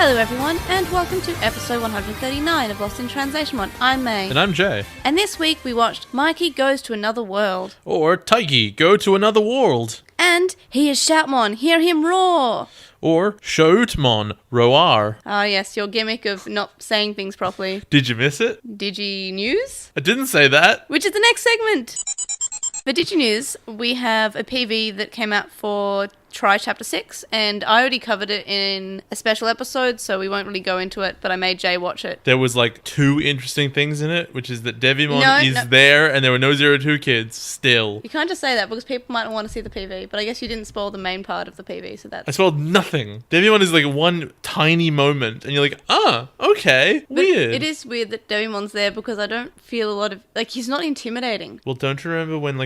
Hello everyone, and welcome to episode 139 of LostinTranslationmon. I'm May. And I'm Jay. And this week we watched Mikey Goes to Another World. Or Taiki, Go to Another World. And he is Shoutmon, hear him roar. Or Shoutmon, Roar. Oh yes, your gimmick of not saying things properly. Did you miss it? DigiNews? I didn't say that. Which is the next segment. For DigiNews, we have a PV that came out for Try Chapter 6, and I already covered it in a special episode, so we won't really go into it, but I made Jay watch it. There was like two interesting things in it, which is that Digimon is there, and there were no 02 kids still. You can't just say that, because people might want to see the PV, but I guess you didn't spoil the main part of the PV, so that's... I spoiled nothing. Digimon is like one tiny moment, and you're like, okay, but weird. It is weird that Digimon's there, because I don't feel a lot of... Like, he's not intimidating. Well, don't you remember when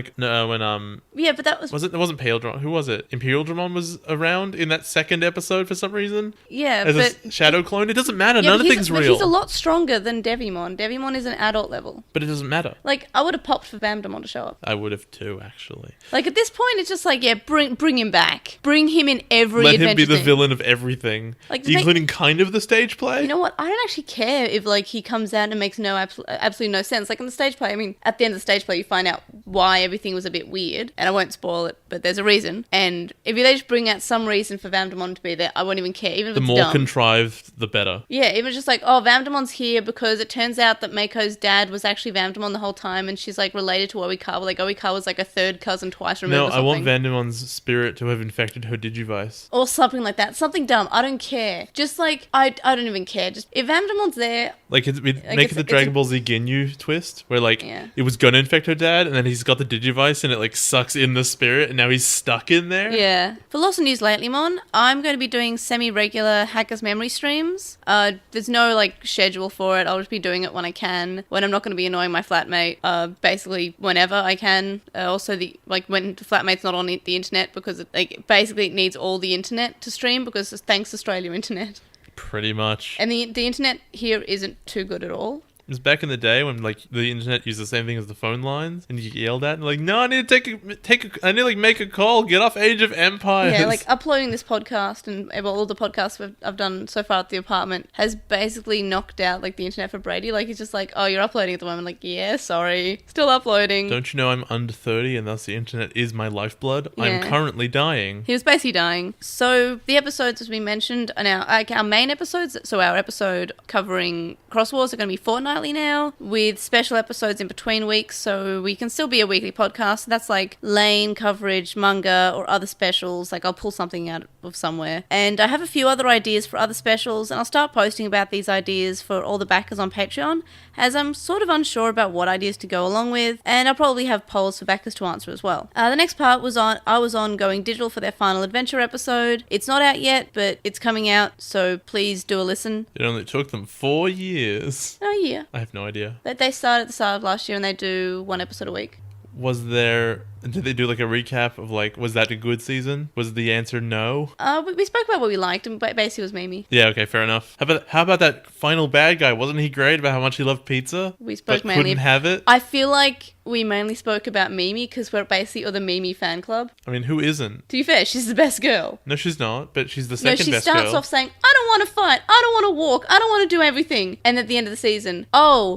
Yeah, but that was... It wasn't Pale Dramon. Who was it? Imperial Dramon was around in that second episode for some reason? Yeah, as a shadow clone? It doesn't matter. None of things real. But he's a lot stronger than Devimon. Devimon is an adult level. But it doesn't matter. Like, I would have popped for Vamdemon to show up. I would have too, actually. Like, at this point, it's just like, yeah, bring him back. Bring him in every Let adventure him be the thing. villain of everything. Like, including kind of the stage play. You know what? I don't actually care if, like, he comes out and makes absolutely no sense. Like, in the stage play, I mean, at the end of the stage play, you find out why everything was a bit weird. And I won't spoil it, but there's a reason. And if they just bring out some reason for Vamdemon to be there, I won't even care, even if it's dumb. The more contrived, the better. Yeah, even just like, oh, Vamdemon's here because it turns out that Mako's dad was actually Vamdemon the whole time, and she's like related to Oikawa. Like, Oikawa was like a third cousin twice removed or something. No, I want Vandemon's spirit to have infected her Digivice. Or something like that. Something dumb. I don't care. Just like, I don't even care. Just if Vamdemon's there... Like, make it the Dragon Ball Z Ginyu twist, where like, it was gonna infect her dad, and then he's got the Digivice, and it like sucks in the spirit, and now he's stuck in there. Yeah. For NewsLatelymon, I'm going to be doing semi-regular Hackers Memory streams. There's no like schedule for it. I'll just be doing it when I can, when I'm not going to be annoying my flatmate. Basically whenever I can. Also when the flatmate's not on the internet, because it basically needs all the internet to stream, because it's thanks Australia internet. Pretty much. And the internet here isn't too good at all. It was back in the day when like the internet used the same thing as the phone lines, and you get yelled at, and like, no, I need to make a call, get off Age of Empires. Yeah, like uploading this podcast and all the podcasts I've done so far at the apartment has basically knocked out like the internet for Brady. Like, he's just like, oh, you're uploading at the moment. Like, yeah, sorry, still uploading. Don't you know I'm under 30 and thus the internet is my lifeblood? Yeah. I'm currently dying. He was basically dying. So the episodes, as we mentioned, are now our main episodes. So our episode covering Xros Wars are going to be fortnightly now, with special episodes in between weeks, so we can still be a weekly podcast. That's like lane coverage, manga, or other specials. Like, I'll pull something out of somewhere. And I have a few other ideas for other specials, and I'll start posting about these ideas for all the backers on Patreon, as I'm sort of unsure about what ideas to go along with, and I'll probably have polls for backers to answer as well. The next part was I was on Going Digital for their final adventure episode. It's not out yet, but it's coming out, so please do a listen. It only took them 4 years. Oh, yeah. I have no idea. They started at the start of last year, and they do one episode a week. Did they do like a recap of like, was that a good season? Was the answer no? We spoke about what we liked, and basically it was Mimi. Yeah, okay, fair enough. How about that final bad guy? Wasn't he great about how much he loved pizza? We spoke but mainly... couldn't have it? I feel like we mainly spoke about Mimi because we're basically the Mimi fan club. I mean, who isn't? To be fair, she's the best girl. No, she's not, but she's the second best girl. No, she starts off saying, I don't want to fight, I don't want to walk, I don't want to do everything. And at the end of the season,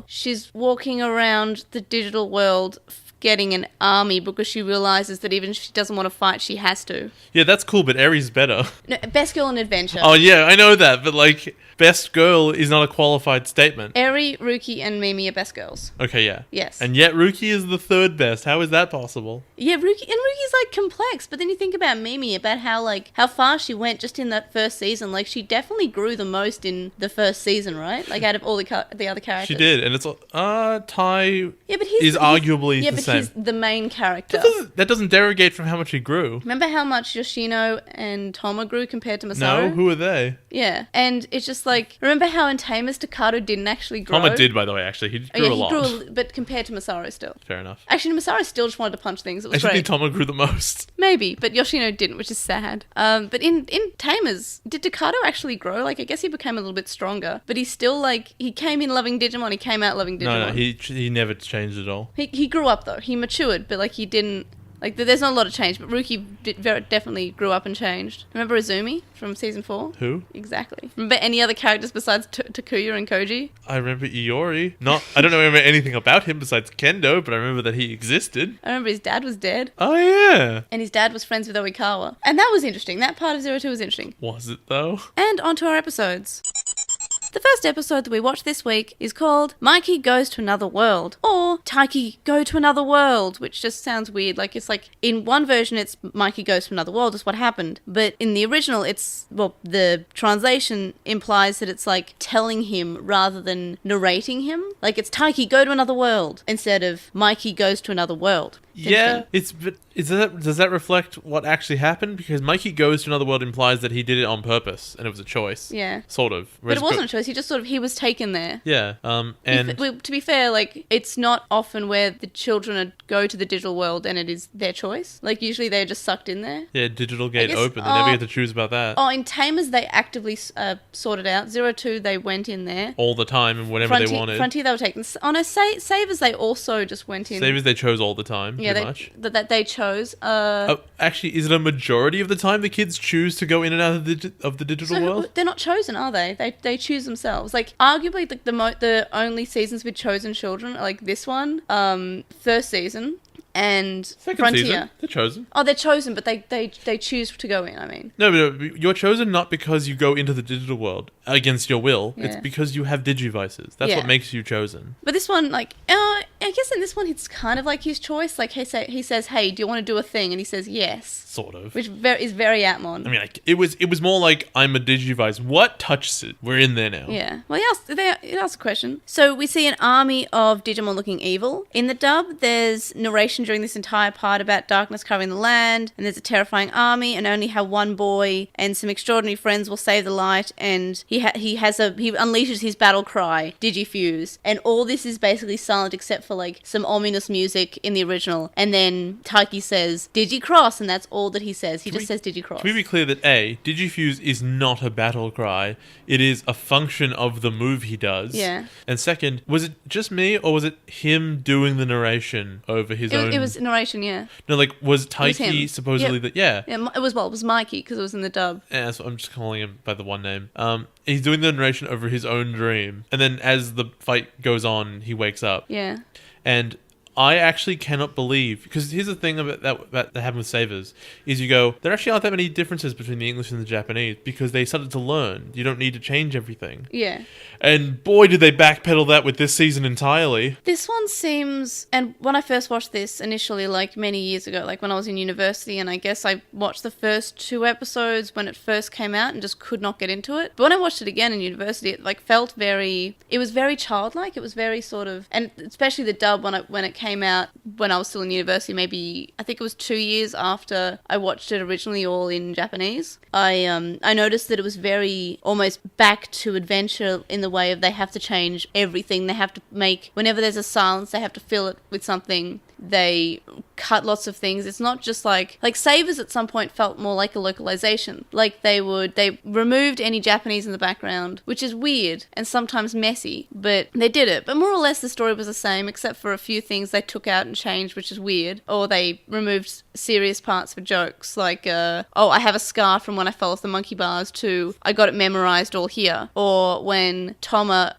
she's walking around the digital world getting an army because she realizes that even if she doesn't want to fight, she has to. Yeah, that's cool, but Eri's better. No, best girl in adventure. Oh yeah, I know that, but like, best girl is not a qualified statement. Eri, Ruki, and Mimi are best girls. Okay, yeah. Yes. And yet Ruki is the third best. How is that possible? Yeah, Ruki's like complex, but then you think about Mimi, about how far she went just in that first season. Like, she definitely grew the most in the first season, right? Like, out of all the other characters. She did, and it's Tai he's arguably the same. He's the main character. That doesn't derogate from how much he grew. Remember how much Yoshino and Toma grew compared to Masaru? No, who are they? Yeah, and it's just like, remember how in Tamers Takato didn't actually grow? Toma did, by the way, actually. He grew a lot. But compared to Masaru still. Fair enough. Actually, Masaru still just wanted to punch things. It was I great. think Toma grew the most. Maybe, but Yoshino didn't, which is sad. But in Tamers, did Takato actually grow? Like, I guess he became a little bit stronger, but he's still like, he came in loving Digimon, he came out loving Digimon. No, he never changed at all. He grew up though. He matured, but like he didn't Like, there's not a lot of change, but Ruki definitely grew up and changed. Remember Izumi from season 4? Who? Exactly. Remember any other characters besides Takuya and Koji? I remember Iori. I don't remember anything about him besides Kendo, but I remember that he existed. I remember his dad was dead. Oh, yeah. And his dad was friends with Oikawa. And that was interesting. That part of 02 was interesting. Was it, though? And on to our episodes. The first episode that we watched this week is called Mikey Goes to Another World, or Taiki Go to Another World, which just sounds weird. Like, it's like, in one version it's Mikey Goes to Another World is what happened, but in the original the translation implies that it's like telling him rather than narrating him. Like, it's Taiki Go to Another World instead of Mikey Goes to Another World. Yeah, does that reflect what actually happened? Because Mikey Goes to Another World implies that he did it on purpose and it was a choice. Yeah. Sort of. But it wasn't a choice, he was taken there. Yeah. And to be fair, like, it's not often where the children go to the digital world and it is their choice. Like, usually they're just sucked in there. Yeah, digital gate open. They never get to choose about that. Oh, in Tamers they actively sorted out. 02 they went in there. All the time and whenever they wanted. Frontier they were taken. Oh no, Savers they also just went in. Savers they chose all the time. Yeah, that they chose. Actually, is it a majority of the time the kids choose to go in and out of the digital world? They're not chosen, are they? They choose themselves. Like, arguably, the only seasons with chosen children are like this one, first season, and Second Frontier. Season, they're chosen. Oh, they're chosen, but they choose to go in, I mean. No, but you're chosen not because you go into the digital world against your will. Yeah. It's because you have digivices. That's what makes you chosen. But this one, like, I guess in this one, it's kind of like his choice. Like, he says, hey, do you want to do a thing? And he says, yes. Sort of. Which is very Appmon. I mean, like, it was more like, I'm a digivice. What touches it? We're in there now. Yeah. Well, he asked a question. So we see an army of Digimon looking evil. In the dub, there's narration during this entire part about darkness covering the land, and there's a terrifying army, and only how one boy and some extraordinary friends will save the light, and he unleashes his battle cry, Digifuse, and all this is basically silent except for like some ominous music in the original, and then Taiki says Digicross, and that's all that he says. He just says Digicross. Can we be clear that A, Digifuse is not a battle cry, it is a function of the move he does. Yeah. And second, was it just me, or was it him doing the narration over his own? It was narration, yeah. No, like, was Taiki supposedly that? Yeah. Yeah, it was Mikey, because it was in the dub. Yeah, so I'm just calling him by the one name. He's doing the narration over his own dream, and then as the fight goes on, he wakes up. Yeah. And I actually cannot believe, because here's the thing about that happened with Savers, is you go, there actually aren't that many differences between the English and the Japanese, because they started to learn. You don't need to change everything. Yeah. And boy, did they backpedal that with this season entirely. This one seems, and when I first watched this initially, like many years ago, like when I was in university, and I guess I watched the first 2 episodes when it first came out and just could not get into it. But when I watched it again in university, it like felt it was very childlike. It was very sort of, and especially the dub when it came out when I was still in university, maybe I think it was 2 years after I watched it originally all in Japanese. I noticed that it was very almost back to adventure in the way of they have to change everything. They have to make, whenever there's a silence, they have to fill it with something. They cut lots of things. It's not just like Savers at some point felt more like a localization. Like they removed any Japanese in the background, which is weird and sometimes messy, but they did it. But more or less the story was the same, except for a few things they took out and changed, which is weird. Or they removed serious parts for jokes, like, I have a scar from when I fell off the monkey bars, to I got it memorized all here. Or when Toma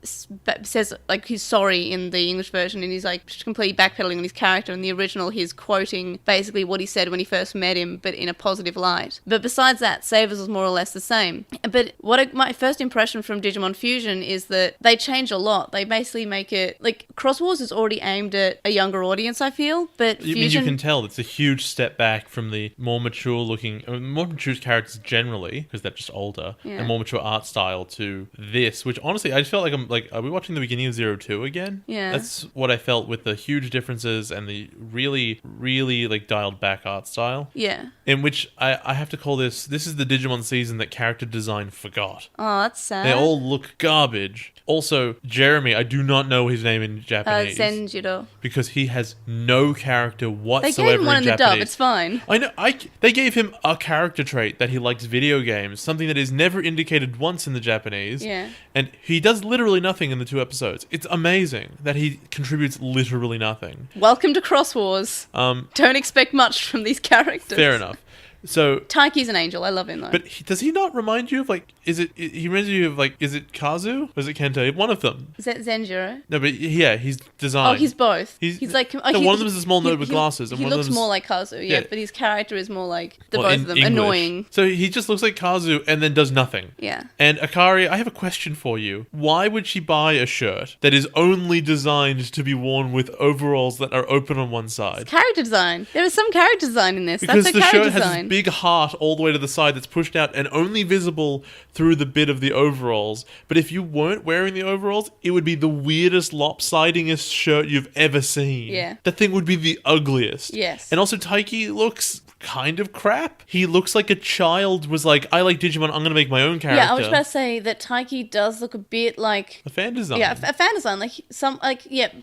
says, like, he's sorry in the English version, and he's like completely backpedaling on his character. In the original, he's quoting basically what he said when he first met him, but in a positive light. But besides that, Savers was more or less the same. But my first impression from Digimon Fusion is that they change a lot. They basically make it, like, Xros Wars is already aimed at a younger audience, I feel, but Fusion... You can tell it's a huge step back from the more mature characters generally, because they're just older, and more mature art style to this, which honestly, I just felt like are we watching the beginning of 02 again? Yeah. That's what I felt with the huge differences and the really, really like dialed back art style. Yeah. In which I have to call this is the Digimon season that character design forgot. Oh, that's sad. They all look garbage. Also, Jeremy, I do not know his name in Japanese. Senjiro. Because he has no character whatsoever They gave him one in the Japanese. dub. It's fine. I know. They gave him a character trait that he likes video games, something that is never indicated once in the Japanese. Yeah. And he does literally nothing in the 2 episodes. It's amazing that he contributes literally nothing. Welcome to Xros Wars. Don't expect much from these characters. Fair enough. So Taiki's an angel. I love him though. But does he not remind you of like? He reminds you of like? Is it Kazu or is it Kento? One of them. Is that Zenjiro? No, but yeah, he's designed. Oh, he's both. He's like one of them is a small nerd with glasses, and he one looks of them more like Kazu. Yeah, but his character is more like both of them. English. Annoying. So he just looks like Kazu and then does nothing. Yeah. And Akari, I have a question for you. Why would she buy a shirt that is only designed to be worn with overalls that are open on one side? It's character design. There is some character design in this. Because That's a the character shirt has design. this big heart all the way to the side that's pushed out and only visible through the bit of the overalls. But if you weren't wearing the overalls, it would be the weirdest, lopsidingest shirt you've ever seen. Yeah. That thing would be the ugliest. Yes. And also Taiki looks kind of crap. He looks like a child was like, I like Digimon, I'm going to make my own character. Yeah, I was about to say that Taiki does look a bit like a fan design. Yeah, a fan design.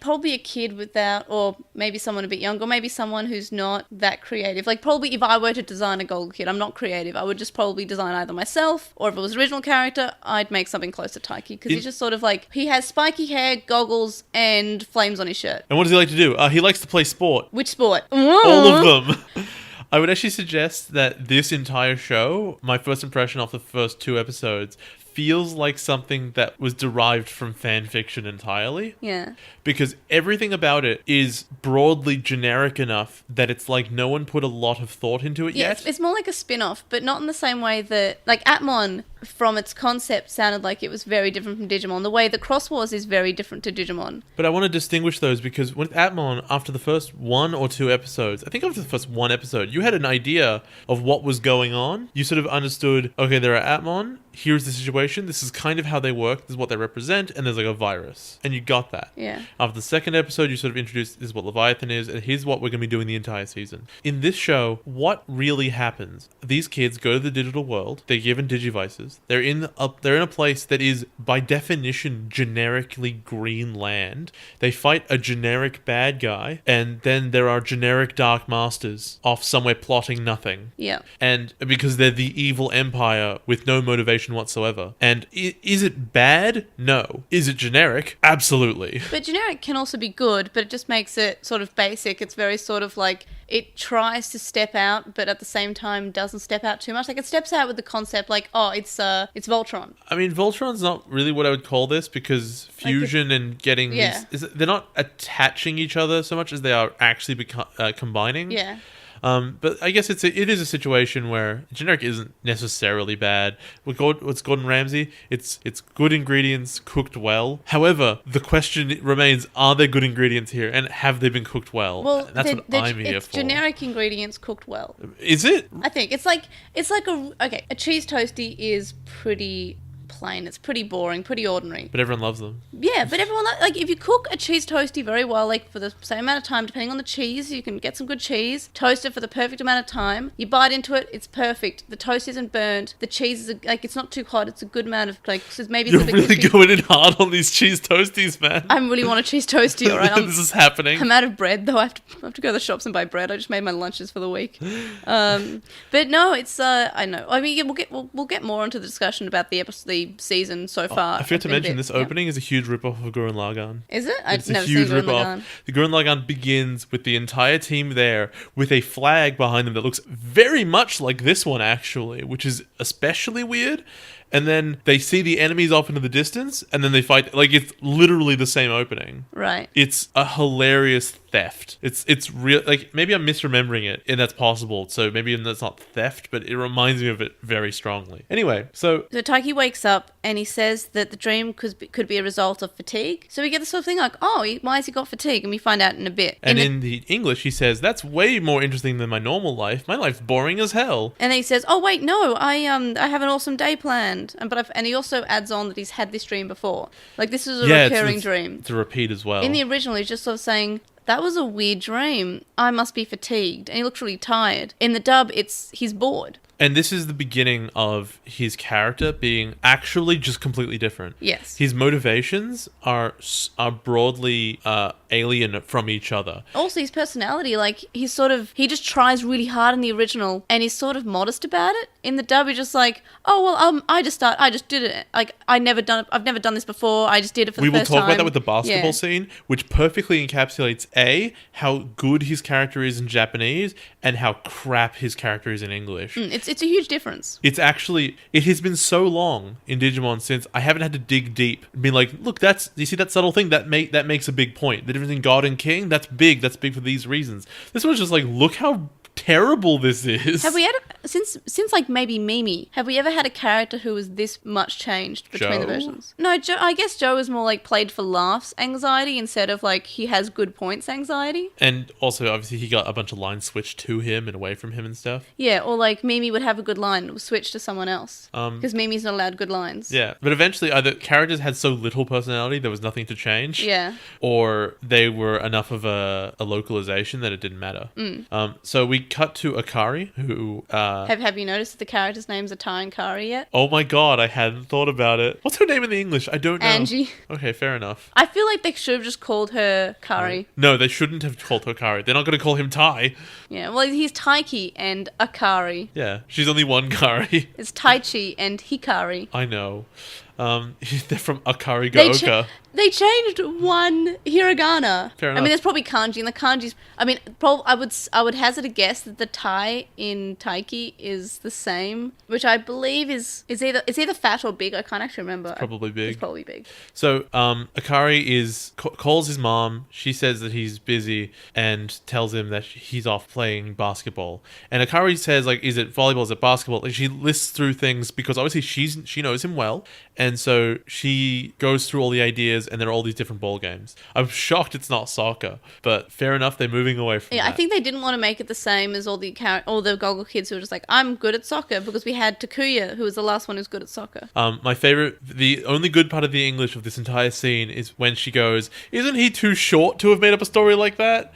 Probably a kid without, or maybe someone a bit younger, or maybe someone who's not that creative. Like, probably if I were to design a Golden Kid, I'm not creative. I would just probably design either myself, or if it was original character, I'd make something close to Taiki. Because he's just sort of like, he has spiky hair, goggles, and flames on his shirt. And what does he like to do? He likes to play sport. Which sport? All of them. I would actually suggest that this entire show, my first impression off the first 2 episodes, feels like something that was derived from fan fiction entirely. Yeah. Because everything about it is broadly generic enough that it's like no one put a lot of thought into it yet. It's more like a spin-off, but not in the same way that... Like, Appmon, from its concept, sounded like it was very different from Digimon. The way the Xros Wars is very different to Digimon. But I want to distinguish those because with Appmon, after the first 1 or 2 episodes, I think after the first 1 episode, you had an idea of what was going on. You sort of understood, okay, there are Appmon, here's the situation, this is kind of how they work, this is what they represent, and there's like a virus. And you got that. Yeah. After the second episode, you sort of introduced this is what Leviathan is, and here's what we're going to be doing the entire season. In this show, what really happens? These kids go to the digital world, they're given digivices, they're in a place that is, by definition, generically green land. They fight a generic bad guy, and then there are generic dark masters off somewhere plotting nothing. Yeah. And because they're the evil empire with no motivation whatsoever. And is it bad? No. Is it generic? Absolutely. But generic can also be good, but it just makes it sort of basic. It's very sort of like, it tries to step out, but at the same time doesn't step out too much. Like, it steps out with the concept like, oh, it's Voltron. I mean, Voltron's not really what I would call this because fusion and getting they're not attaching each other so much as they are actually combining. Yeah. But I guess it is a situation where generic isn't necessarily bad. What's Gordon Ramsay? It's good ingredients cooked well. However, the question remains: are there good ingredients here, and have they been cooked well? Well, that's what I'm here for. Generic ingredients cooked well. Is it? I think it's like a cheese toasty is pretty plain. It's pretty boring, pretty ordinary. But everyone loves them. Yeah, but everyone like if you cook a cheese toasty very well, like for the same amount of time, depending on the cheese, you can get some good cheese, toast it for the perfect amount of time. You bite into it, it's perfect. The toast isn't burnt. The cheese is like, it's not too hot. It's a good amount of like, so maybe you're it's a bit really crispy. going in hard on these cheese toasties, man. I really want a cheese toasty. All right, this is happening. I'm out of bread though. I have to go to the shops and buy bread. I just made my lunches for the week. But no, it's I know. I mean, we'll get more into the discussion about the season so far. I forgot to mention this opening is a huge rip-off of Gurren Lagann. Is it? It's a huge rip-off. The Gurren Lagann begins with the entire team there with a flag behind them that looks very much like this one, actually, which is especially weird. And then they see the enemies off into the distance, and then they fight. Like, it's literally the same opening. Right. It's a hilarious theft. It's real. Like, maybe I'm misremembering it, and that's possible. So maybe that's not theft, but it reminds me of it very strongly. Anyway, so Taiki wakes up and he says that the dream could be a result of fatigue. So we get this sort of thing like, oh, why has he got fatigue? And we find out in a bit. And in the English, he says, that's way more interesting than my normal life. My life's boring as hell. And then he says, oh, wait, no, I have an awesome day planned. And he also adds on that he's had this dream before. Like, this is a recurring dream. It's a repeat as well. In the original, he's just sort of saying, that was a weird dream. I must be fatigued. And he looks really tired. In the dub, he's bored. And this is the beginning of his character being actually just completely different. Yes. His motivations are broadly alien from each other. Also, his personality, like, he just tries really hard in the original, and he's sort of modest about it. In the dub, he's just like, oh, well, I just did it. Like, I've never done this before. I just did it for the first time. We will talk about that with the basketball scene, which perfectly encapsulates how good his character is in Japanese and how crap his character is in English. It's a huge difference. It has been so long in Digimon since I haven't had to dig deep and be like, look, you see that subtle thing that makes a big point. The difference in God and King, that's big for these reasons. This one's just like, look how terrible this is. Have we had since like maybe Mimi, have we ever had a character who was this much changed between the versions? No, Joe, I guess Joe is more like played for laughs anxiety instead of like he has good points anxiety. And also obviously he got a bunch of lines switched to him and away from him and stuff. Yeah, or like Mimi would have a good line, it was switched to someone else. Because Mimi's not allowed good lines. Yeah, but eventually either characters had so little personality there was nothing to change. Yeah. Or they were enough of a localization that it didn't matter. So we cut to Akari, who have you noticed that the characters' names are Tai and Kari yet? Oh my god, I hadn't thought about it. What's her name in the English? I don't know. Angie. Okay, fair enough. I feel like they should have just called her Kari. No, they shouldn't have called her Kari. They're not going to call him Tai. Yeah, well, he's Taiki and Akari. Yeah, she's only one Kari. It's Taichi and Hikari. I know. They're from Akari Gaoka. They changed one hiragana. Fair enough. I mean, there's probably kanji, and the kanji's... I mean, I would hazard a guess that the Tai in Taiki is the same, which I believe is either fat or big. I can't actually remember. It's probably big. It's probably big. So, Akari calls his mom. She says that he's busy and tells him that he's off playing basketball. And Akari says, like, is it volleyball? Is it basketball? And she lists through things because obviously she knows him well. And so she goes through all the ideas and there are all these different ball games. I'm shocked it's not soccer, but fair enough, they're moving away from that. I think they didn't want to make it the same as all the Goggle kids who were just like, I'm good at soccer, because we had Takuya, who was the last one who's good at soccer. My favorite, the only good part of the English of this entire scene is when she goes, isn't he too short to have made up a story like that?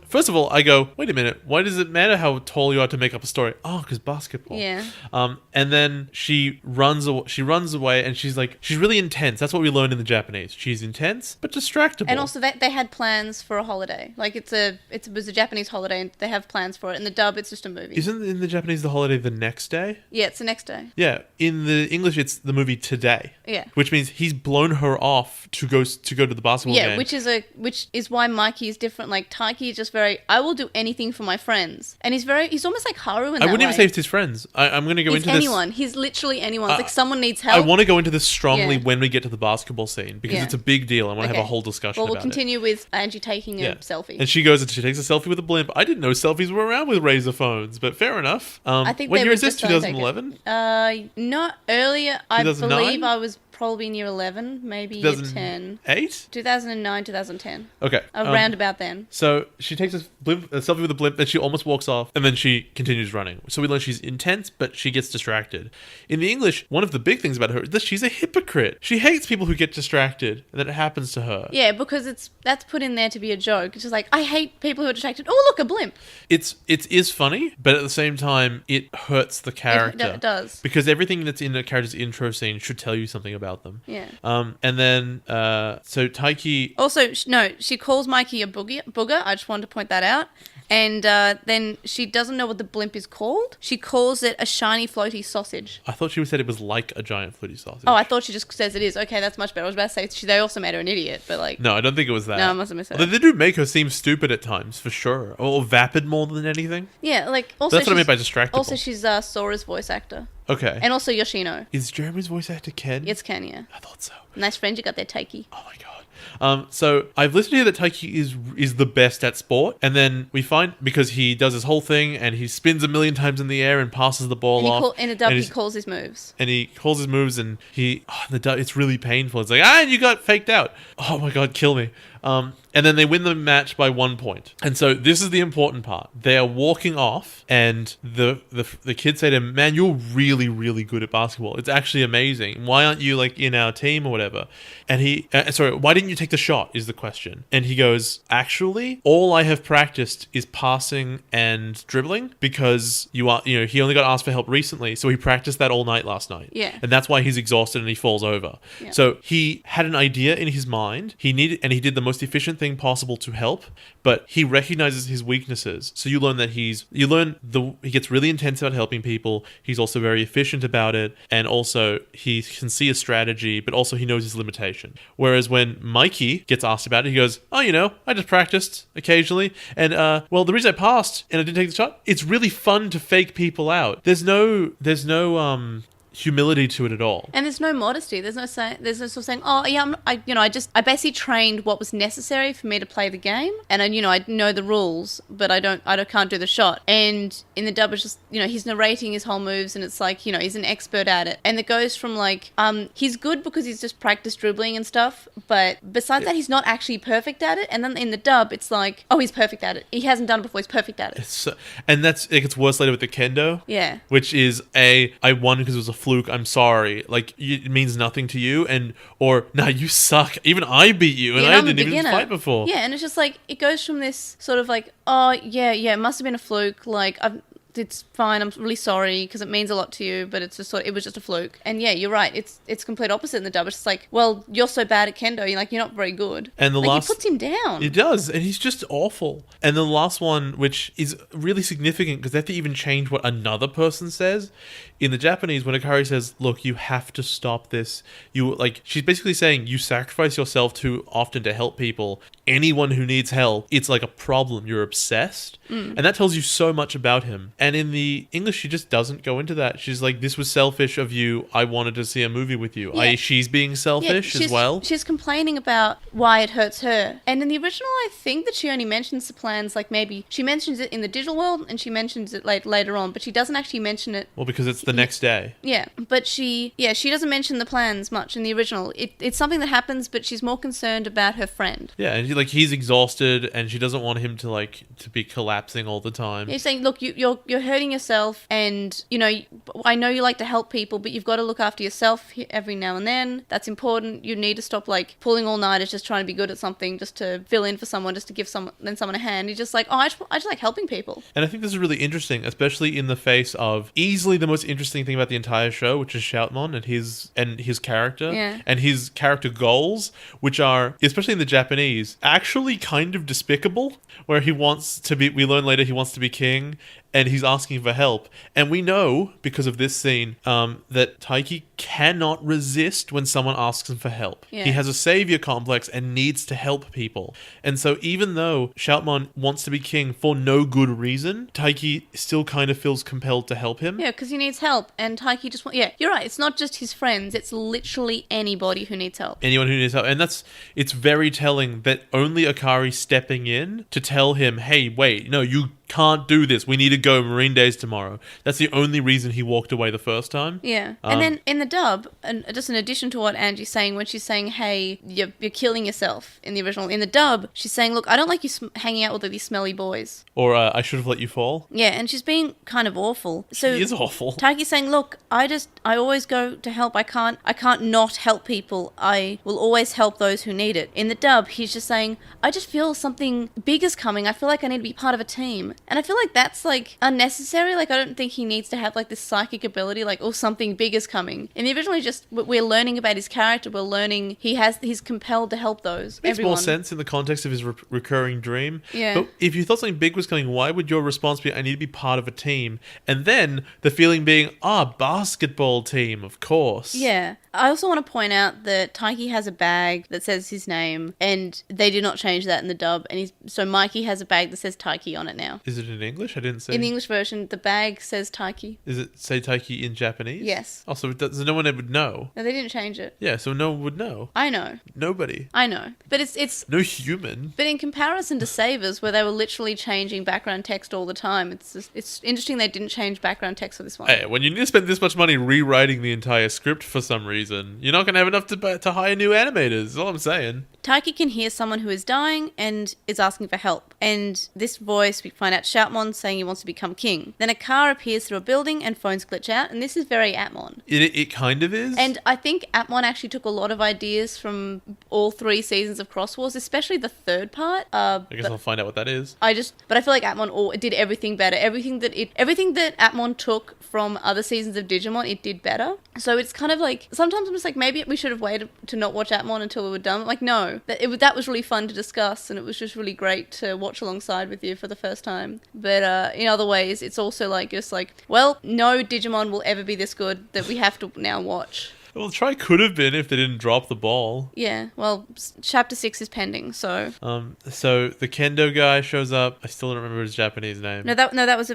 First of all, I go, wait a minute, why does it matter how tall you are to make up a story? Oh, because basketball. Yeah. And then she runs away and she's really intense. That's what we learned in the Japanese. She's intense, but distractible. And also they had plans for a holiday. Like it was a Japanese holiday and they have plans for it. In the dub, it's just a movie. Isn't in the Japanese the holiday the next day? Yeah, it's the next day. Yeah. In the English, it's the movie today. Yeah. Which means he's blown her off to go to the basketball game. Yeah, which is why Mikey is different. Like Taiki is just very, I will do anything for my friends. And he's almost like Haru in that way. I wouldn't even say it's his friends. I'm going to go into anyone. He's literally anyone. It's like someone needs help. I want to go into this strongly when we get to the basketball scene because it's a big deal. I want to have a whole discussion about it. Well, we'll continue with Angie taking a selfie. And she goes and she takes a selfie with a blimp. I didn't know selfies were around with Razor phones, but fair enough. I think when year is this? 2011? Not earlier. I 2009? believe I was probably near 11, maybe year 10. 8? 2009, 2010. Okay. Around about then. So she takes a selfie with a blimp, then she almost walks off, and then she continues running. So we learn she's intense, but she gets distracted. In the English, one of the big things about her is that she's a hypocrite. She hates people who get distracted, and that it happens to her. Yeah, because that's put in there to be a joke. It's just like, I hate people who are distracted. Oh, look, a blimp. It is funny, but at the same time, it hurts the character. It does. Because everything that's in the character's intro scene should tell you something about them. Yeah. And then, so Taiki... Also, she calls Mikey a booger. I just wanted to point that out. And then she doesn't know what the blimp is called. She calls it a shiny floaty sausage. I thought she said it was like a giant floaty sausage. Oh, I thought she just says it is. Okay, that's much better. I was about to say they also made her an idiot, but like... No, I don't think it was that. No, I must have missed it. Although they do make her seem stupid at times, for sure. Or vapid more than anything. Yeah, like... Also, that's what I meant by distractible. Also, she's Sora's voice actor. Okay. And also Yoshino. Is Jeremy's voice actor Ken? It's Ken, yeah. I thought so. Nice friend you got there, Taiki. Oh my god. So I've listened to hear that Taiki is the best at sport, and then we find because he does his whole thing and he spins a million times in the air and passes the ball off. In a dub, he calls his moves. And he calls his moves, and in the dub, it's really painful. It's like, and you got faked out. Oh my god, kill me. And then they win the match by 1 point. And so this is the important part. They are walking off, and the kids say to him, "Man, you're really, really good at basketball. It's actually amazing. Why aren't you like in our team or whatever?" And he, why didn't you take the shot? Is the question. And he goes, "Actually, all I have practiced is passing and dribbling because he only got asked for help recently, so he practiced that all night last night. Yeah. And that's why he's exhausted and he falls over." Yeah. So he had an idea in his mind. He did the most efficient thing possible to help, but he recognizes his weaknesses. So you learn that he gets really intense about helping people. He's also very efficient about it, and also he can see a strategy, but also he knows his limitation. Whereas when Mikey gets asked about it, he goes, "Oh, I just practiced occasionally, and well, the reason I passed and I didn't take the shot, it's really fun to fake people out. There's no humility to it at all." And there's no modesty. There's no sort of saying, "Oh, yeah, I basically trained what was necessary for me to play the game, and I know the rules, but I can't do the shot." And in the dub, it's just he's narrating his whole moves, and it's like he's an expert at it, and it goes from like he's good because he's just practiced dribbling and stuff, but besides that, he's not actually perfect at it. And then in the dub, it's like, oh, he's perfect at it. He hasn't done it before. He's perfect at it. And it gets worse later with the kendo. Yeah. Which is I won because it was a fluke. I'm sorry. Like, it means nothing to you, or nah, you suck. Even I beat you, and I didn't even fight before. Yeah, and it's just like it goes from this sort of like, oh yeah, it must have been a fluke. Like it's fine. I'm really sorry because it means a lot to you, but it's just it was just a fluke. And yeah, you're right. It's complete opposite in the dub. It's just like, well, you're so bad at kendo. You're not very good. And he puts him down. He does, and he's just awful. And the last one, which is really significant because they have to even change what another person says. In the Japanese, when Akari says, "Look, you have to stop this," she's basically saying you sacrifice yourself too often to help people. Anyone who needs help, it's like a problem. You're obsessed. And that tells you so much about him. And in the English, she just doesn't go into that. She's like, "This was selfish of you. I wanted to see a movie with you." Yeah. She's being selfish as well. She's complaining about why it hurts her. And in the original, I think that she only mentions the plans, like maybe she mentions it in the digital world and she mentions it later on, but she doesn't actually mention it. Well, because it's the next day. Yeah, but she doesn't mention the plans much in the original. It's something that happens, but she's more concerned about her friend. Yeah, and he's exhausted, and she doesn't want him to be collapsing all the time. Yeah, she's saying, "Look, you're hurting yourself, and I know you like to help people, but you've got to look after yourself every now and then. That's important. You need to stop pulling all nighters just trying to be good at something, just to fill in for someone, just to give someone a hand. You're just like, oh, I just like helping people." And I think this is really interesting, especially in the face of easily the most interesting thing about the entire show, which is Shoutmon and his character, and his character goals, which are, especially in the Japanese, actually kind of despicable. Where we learn later he wants to be king, and he's asking for help. And we know, because of this scene, that Taiki cannot resist when someone asks him for help. Yeah. He has a savior complex and needs to help people. And so even though Shoutmon wants to be king for no good reason, Taiki still kind of feels compelled to help him. Yeah, because he needs help. And Taiki just wants... Yeah, you're right. It's not just his friends. It's literally anybody who needs help. Anyone who needs help. And it's very telling that only Akari stepping in to tell him, "Hey, wait, no, you can't do this. We need to go Marine Days tomorrow." That's the only reason he walked away the first time. Yeah. And then in the dub, and just in addition to what Angie's saying, when she's saying, "Hey, you're killing yourself," in the original, in the dub, she's saying, "Look, I don't like you hanging out with these smelly boys." Or, "I should have let you fall." Yeah, and she's being kind of awful. So she is awful. Taiki's saying, "Look, I always go to help. I can't not help people. I will always help those who need it." In the dub, he's just saying, "I just feel something big is coming. I feel like I need to be part of a team." And I feel like that's unnecessary. I don't think he needs to have this psychic ability, oh, something big is coming. In the original, we're learning about his character. We're learning he's compelled to help those. Makes more sense in the context of his recurring dream. Yeah. But if you thought something big was coming, why would your response be, "I need to be part of a team"? And then the feeling being, basketball team, of course. Yeah. I also want to point out that Taiki has a bag that says his name, and they did not change that in the dub. And so Mikey has a bag that says Taiki on it now. Is it in English? I didn't see. In the English version, the bag says Taiki. Is it say Taiki in Japanese? Yes. Oh, so no one would know. No, they didn't change it. Yeah, so no one would know. I know. Nobody. I know. But it's no human. But in comparison to Savers, where they were literally changing background text all the time, it's interesting they didn't change background text for this one. Hey, when you need to spend this much money rewriting the entire script for some reason, reason. You're not going to have enough to hire new animators, is all I'm saying. Taiki can hear someone who is dying and is asking for help. And this voice, we find out Shoutmon saying he wants to become king. Then a car appears through a building and phones glitch out. And this is very Appmon. It kind of is. And I think Appmon actually took a lot of ideas from all 3 seasons of Xros Wars, especially the third part. I guess I'll find out what that is. But I feel like Appmon did everything better. Everything that Appmon took from other seasons of Digimon, it did better. So it's kind of like, sometimes I'm just like, maybe we should have waited to not watch Appmon until we were done. I'm like, no, that was really fun to discuss, and it was just really great to watch alongside with you for the first time. But in other ways, it's also like, just like, well, no Digimon will ever be this good that we have to now watch. Well, try could have been if they didn't drop the ball. Yeah, well, chapter 6 is pending, so... So the Kendo guy shows up. I still don't remember his Japanese name. That was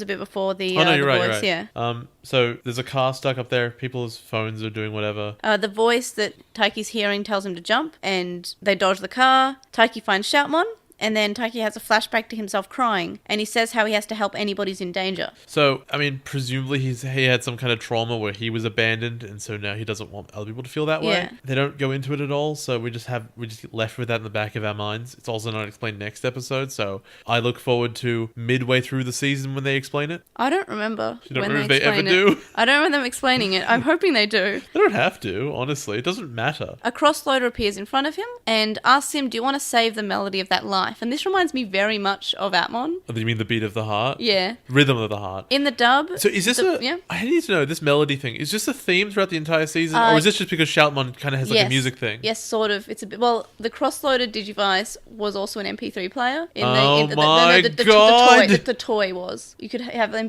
a bit before the you're the right, voice, you're right. Yeah. So there's a car stuck up there. People's phones are doing whatever. The voice that Taiki's hearing tells him to jump, and they dodge the car. Taiki finds Shoutmon, and then Taiki has a flashback to himself crying, and he says how he has to help anybody who's in danger. So, I mean, presumably he had some kind of trauma where he was abandoned, and so now he doesn't want other people to feel that way. Yeah. They don't go into it at all, so we just get left with that in the back of our minds. It's also not explained next episode, so I look forward to midway through the season when they explain it. I don't remember. You don't remember if they ever do? I don't remember them explaining it. I'm hoping they do. They don't have to, honestly. It doesn't matter. A crossloader appears in front of him and asks him, do you want to save the melody of that life? And this reminds me very much of Appmon. Oh, you mean the beat of the heart? Yeah. Rhythm of the heart. In the dub... So is this Yeah. I need to know, this melody thing, is this a theme throughout the entire season? Or is this just because Shoutmon kind of has like a music thing? Yes, sort of. It's a bit... Well, the cross-loaded Digivice was also an MP3 player. The toy was. You could have them...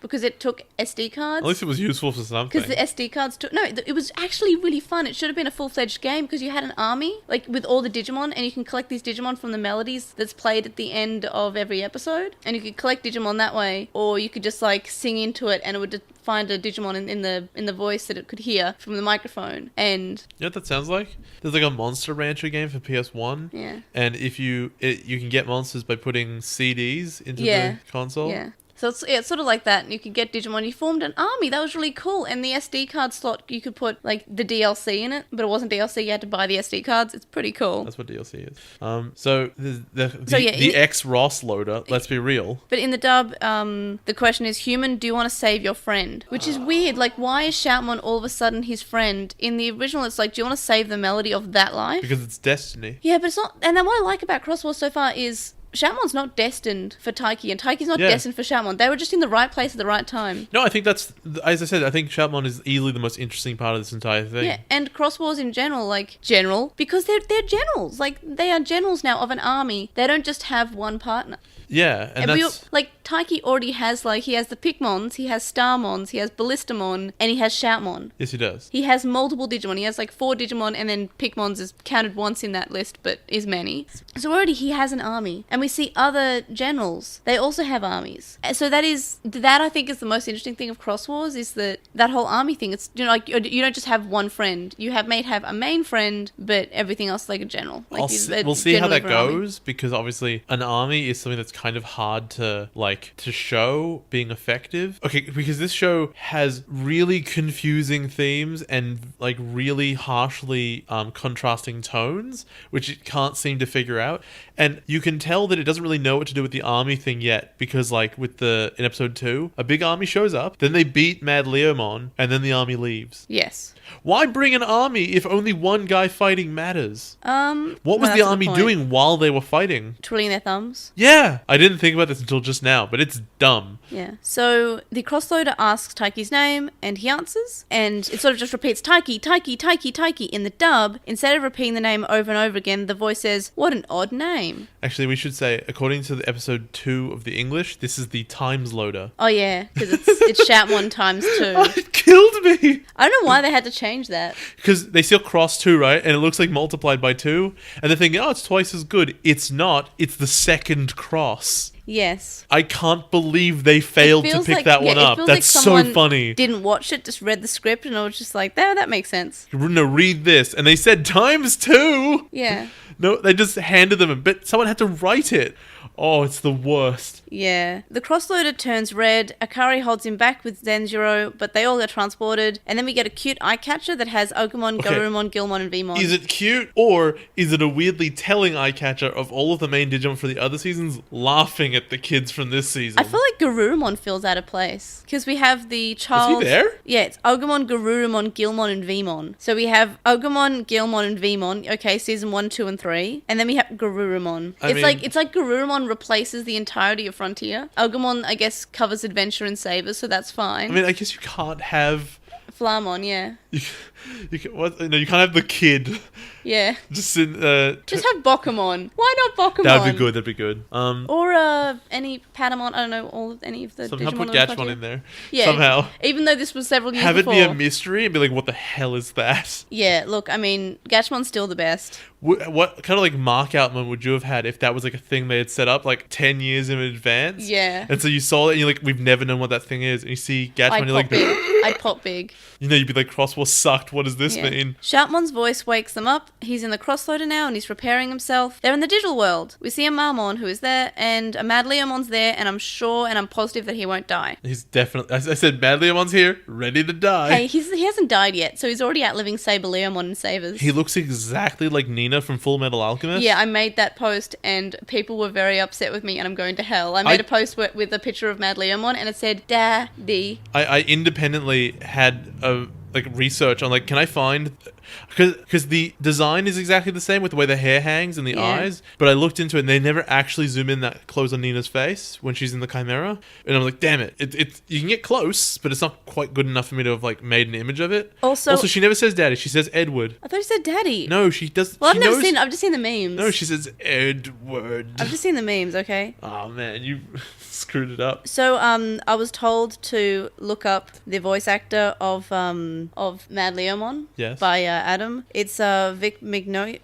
Because it took SD cards. At least it was useful for something. Because the SD cards took... No, it was actually really fun. It should have been a full-fledged game because you had an army, like, with all the Digimon, and you can collect these Digimon from the melodies that's played at the end of every episode, and you could collect Digimon that way, or you could just like sing into it and it would find a Digimon in the voice that it could hear from the microphone. And you know what that sounds like? There's like a Monster Rancher game for PS1. Yeah. And if you can get monsters by putting CDs into the console. Yeah. So it's sort of like that. And you could get Digimon. You formed an army. That was really cool. And the SD card slot, you could put like the DLC in it, but it wasn't DLC. You had to buy the SD cards. It's pretty cool. That's what DLC is. So the Xros loader. Let's be real. But in the dub, the question is, human, do you want to save your friend? Which is weird. Like, why is Shoutmon all of a sudden his friend? In the original, it's like, do you want to save the melody of that life? Because it's destiny. Yeah, but it's not. And then what I like about Xros Wars so far is Shoutmon's not destined for Taiki, and Taiki's not destined for Shoutmon. They were just in the right place at the right time. No, I think that's, as I said, I think Shoutmon is easily the most interesting part of this entire thing. Yeah, and Xros Wars in general, because they're generals. Like, they are generals now of an army. They don't just have one partner. Yeah, and that's... Taiki already has, he has the Pikmons, he has Starmons, he has Ballistamon, and he has Shoutmon. Yes, he does. He has multiple Digimon. He has, 4 Digimon, and then Pikmons is counted once in that list, but is many. So already he has an army. And we see other generals. They also have armies. So that I think is the most interesting thing of Xros Wars, is that whole army thing. It's, you don't just have one friend. You may have a main friend, but everything else like a general. We'll see how that goes, because obviously an army is something that's kind of hard to show being effective. Okay, because this show has really confusing themes and really harshly contrasting tones, which it can't seem to figure out. And you can tell that it doesn't really know what to do with the army thing yet, because in episode 2, a big army shows up, then they beat Mad Leomon, and then the army leaves. Yes. Why bring an army if only one guy fighting matters? What was no, the army doing while they were fighting? Twiddling their thumbs. Yeah, I didn't think about this until just now, but it's dumb. Yeah. So the crossloader asks Taiki's name, and he answers, and it sort of just repeats Taiki, Taiki, Taiki, Taiki. In the dub, instead of repeating the name over and over again, the voice says, "What an odd name." Actually, we should say, according to the episode 2 of the English, this is the times loader. Oh yeah, because it's Shoutmon times 2. It killed me. I don't know why they had to change that. Because they still cross 2, right? And it looks like multiplied by 2. And they're thinking, it's twice as good. It's not. It's the second cross. Yes. I can't believe they failed to pick that one up. That's so funny. Didn't watch it, just read the script, and I was just like, that makes sense. No, read this. And they said times 2. Yeah. No, they just handed them, but someone had to write it. Oh, it's the worst. Yeah. The crossloader turns red. Akari holds him back with Zenzuro, but they all get transported. And then we get a cute eye catcher that has Agumon, Okay. Garurumon, Gilmon, and Vmon. Is it cute, or is it a weirdly telling eye catcher of all of the main Digimon for the other seasons laughing at the kids from this season? I feel like Garurumon feels out of place. Because we have the child... Is he there? Yeah, it's Agumon, Garurumon, Gilmon, and Vmon. So we have Agumon, Gilmon, and Vmon. Okay, season 1, 2, and 3. And then we have Garurumon. It's like Garurumon replaces the entirety of Frontier. Agumon, I guess, covers Adventure and Saber, so that's fine. I mean, I guess you can't have... Flamon, yeah. You can't have the kid. Yeah. Just have Bokumon. Why not Bokumon? That'd be good. Or any Patamon. I don't know, any of the somehow Digimon. put Gatchmon in there. Yeah. Somehow. Even though this was several years have before. Have it be a mystery and be like, what the hell is that? Yeah, look, I mean, Gatchmon's still the best. What kind of like mark outman would you have had if that was like a thing they had set up like 10 years in advance? Yeah. And so you saw it and you're like, we've never known what that thing is. And you see Gatchmon and you're like, I'd pop big. You know, you'd be like, Xros Wars sucked. What does this mean? Shoutmon's voice wakes them up. He's in the crossloader now and he's preparing himself. They're in the digital world. We see a Marmon who is there and a Mad Leomon's there, and I'm sure and I'm positive that he won't die. He's definitely... I said Mad Leomon's here, ready to die. Hey, he hasn't died yet, so he's already outliving Saber Leomon and Sabers. He looks exactly like Nina from Full Metal Alchemist. Yeah, I made that post and people were very upset with me and I'm going to hell. I made a post with a picture of Mad Leomon and it said, Daddy. I independently had a research on can I find, because the design is exactly the same with the way the hair hangs and the eyes, but I looked into it and they never actually zoom in that close on Nina's face when she's in the Chimera, and I'm like, damn it, it's you can get close, but it's not quite good enough for me to have made an image of it. Also she never says Daddy, she says Edward. I thought you said Daddy. No, she does. Well, I've just seen the memes. No, she says Edward. I've just seen the memes. Okay. Oh man, you screwed it up. So I was told to look up the voice actor of Mad Leomon. Yes. By Adam. It's Vic Mignogna.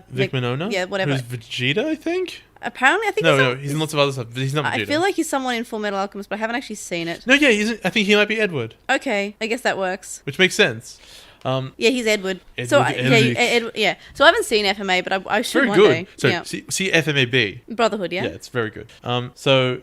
Vic Mignogna? Yeah, whatever. Who's Vegeta, I think? Apparently, I think he's in lots of other stuff, but he's not Vegeta. I feel like he's someone in Full Metal Alchemist, but I haven't actually seen it. No, yeah, I think he might be Edward. Okay, I guess that works. Which makes sense. Yeah, he's Edward. Edward. So I haven't seen FMA, but I should one day. So yeah. see FMAB. Brotherhood, yeah. Yeah, it's very good. So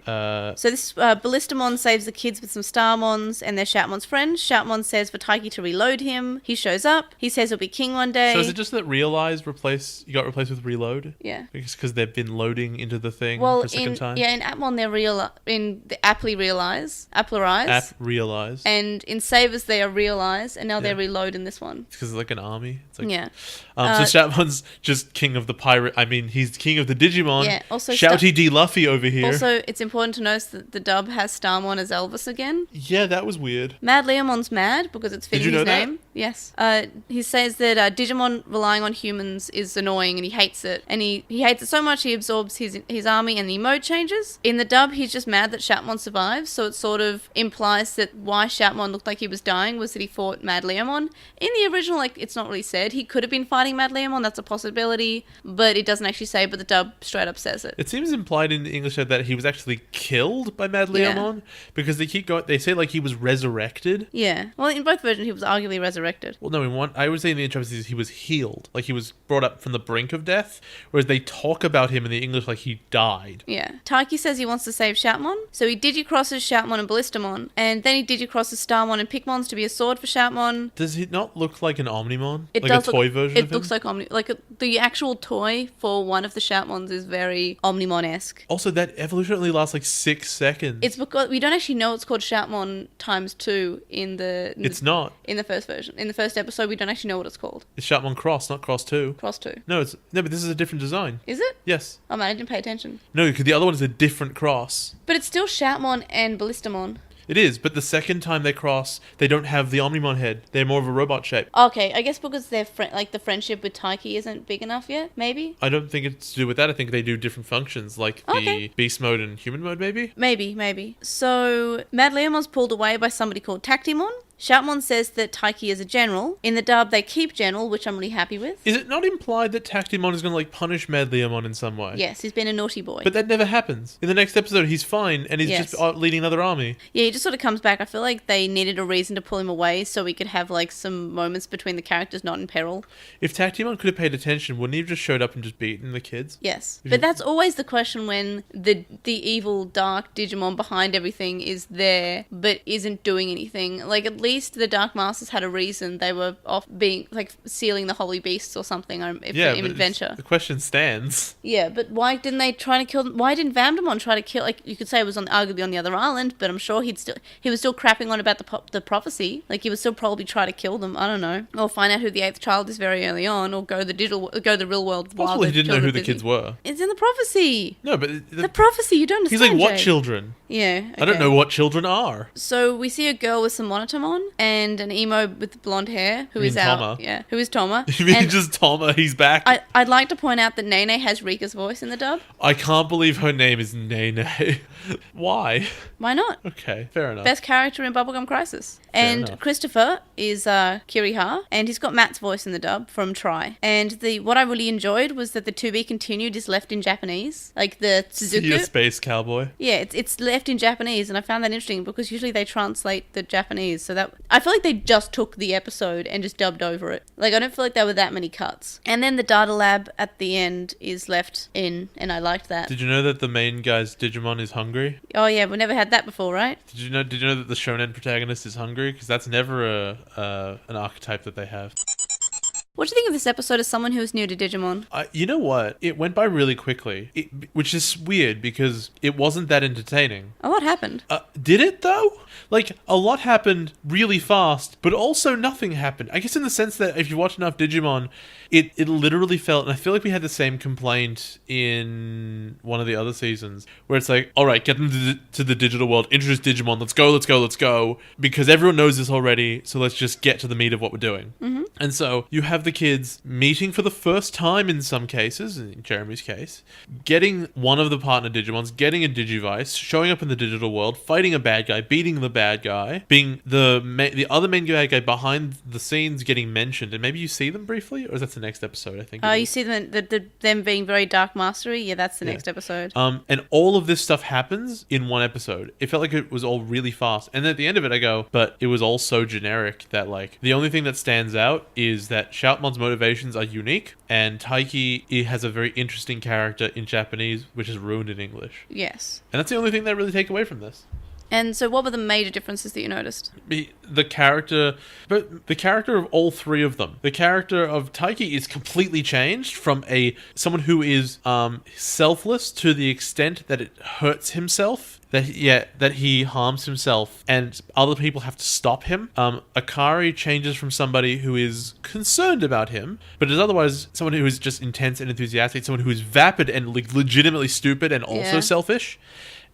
this Ballistamon saves the kids with some Starmons, and they're Shoutmon's friends. Shoutmon says for Taiki to reload him. He shows up. He says he'll be king one day. So is it just that you got replaced with reload? Yeah. Because they've been loading into the thing for a second time? Yeah, in Appmon they're in the aptly realize. App realize. And in Savers they are realize, and now they're reload in this one. It's because it's like an army. It's like, yeah. So Shoutmon's just king of the pirate. I mean, he's king of the Digimon. Yeah. Also, Shouty D. Luffy over here. Also, it's important to note that the dub has Starmon as Elvis again. Yeah, that was weird. Mad Leomon's mad because it's fitting his name. That? Yes. He says that Digimon relying on humans is annoying and he hates it. And he hates it so much he absorbs his army and the mode changes. In the dub, he's just mad that Shoutmon survives. So it sort of implies that why Shoutmon looked like he was dying was that he fought Mad Leomon. In the original, it's not really said. He could have been fighting Mad Leomon. That's a possibility. But it doesn't actually say, but the dub straight up says it. It seems implied in the English that he was actually killed by Mad Leomon because they keep going. They say he was resurrected. Yeah. Well, in both versions, he was arguably resurrected. Well, no, in one, I would say in the intro he was healed. He was brought up from the brink of death, whereas they talk about him in the English like he died. Yeah. Taiki says he wants to save Shoutmon, so he digicrosses Shoutmon and Ballistamon, and then he digicrosses Starmon and Pikmons to be a sword for Shoutmon. Does it not look like an Omnimon? It like does a toy version of him? It looks like the actual toy for one of the Shoutmons is very Omnimon-esque. Also, that evolution only lasts 6 seconds. It's because we don't actually know it's called Shoutmon ×2 in the... It's not. In the first version. In the first episode, we don't actually know what it's called. It's Shoutmon Cross, not Cross 2. Cross 2. No, but this is a different design. Is it? Yes. Oh man, I didn't pay attention. No, because the other one is a different cross. But it's still Shoutmon and Ballistamon. It is, but the second time they cross, they don't have the Omnimon head. They're more of a robot shape. Okay, I guess because their the friendship with Taiki isn't big enough yet, maybe? I don't think it's to do with that. I think they do different functions, the beast mode and human mode, maybe? Maybe. So, Mad Leomon's pulled away by somebody called Tactimon. Shoutmon says that Taiki is a general. In the dub, they keep general, which I'm really happy with. Is it not implied that Tactimon is going to like punish Madliamon in some way? Yes, he's been a naughty boy. But that never happens. In the next episode, he's fine and he's just leading another army. Yeah, he just sort of comes back. I feel like they needed a reason to pull him away so we could have like some moments between the characters not in peril. If Tactimon could have paid attention, wouldn't he have just showed up and just beaten the kids? Yes. But that's always the question when the evil, dark Digimon behind everything is there but isn't doing anything. Like, at least the Dark Masters had a reason. They were off being, like, sealing the Holy Beasts or something in Adventure. The question stands. Yeah, but why didn't they try to kill them? Why didn't Vamdemon try to kill... Like, you could say it was arguably on the other island, but I'm sure he was still crapping on about the prophecy. Like, he would still probably try to kill them. I don't know. Or find out who the 8th child is very early on, or go the real world. Possibly he didn't know who the kids were. It's in the prophecy. No, but... The prophecy, you don't understand, He's like, what Jake? children? Yeah. Okay. I don't know what children are. So we see a girl with some Monotamon and an emo with blonde hair who is Toma? Yeah, who is Toma. You mean just Toma? He's back. I'd like to point out that Nene has Rika's voice in the dub. I can't believe her name is Nene. Why? Why not? Okay, fair enough. Best character in Bubblegum Crisis. Fair And enough. Christopher is Kiriha, and he's got Matt's voice in the dub from Try. And what I really enjoyed was that the to be continued is left in Japanese, like the Suzuku. See a space cowboy. Yeah, it's left in Japanese, and I found that interesting because usually they translate the Japanese. So that I feel like they just took the episode and just dubbed over it. Like, I don't feel like there were that many cuts. And then the data lab at the end is left in, and I liked that. Did you know that the main guy's Digimon is hungry? Oh yeah, we've never had that before, right? Did you know that the shonen protagonist is hungry? Because that's never an archetype that they have. What do you think of this episode as someone who is new to Digimon? You know what? It went by really quickly, which is weird because it wasn't that entertaining. A lot happened. Did it though? Like, a lot happened really fast, but also nothing happened. I guess in the sense that if you watch enough Digimon, it literally felt, and I feel like we had the same complaint in one of the other seasons, where it's like, all right, get them to the digital world, introduce Digimon, let's go, because everyone knows this already, so let's just get to the meat of what we're doing. Mm-hmm. And so you have the kids meeting for the first time in some cases, in Jeremy's case, getting one of the partner Digimons, getting a Digivice, showing up in the digital world, fighting a bad guy, beating the bad guy, being the other main bad guy behind the scenes getting mentioned, and maybe you see them briefly, or is that the next episode, I think? You see them being very Dark Mastery? Yeah, that's the next episode. And all of this stuff happens in one episode. It felt like it was all really fast. And then at the end of it, I go, but it was all so generic that, like, the only thing that stands out is that Shoutmon's motivations are unique, and Taiki has a very interesting character in Japanese, which is ruined in English. Yes. And that's the only thing that I really take away from this. And so what were the major differences that you noticed? The character of all three of them. The character of Taiki is completely changed from someone who is selfless to the extent that it hurts himself, that he harms himself and other people have to stop him. Akari changes from somebody who is concerned about him, but is otherwise someone who is just intense and enthusiastic, someone who is vapid and legitimately stupid and also selfish.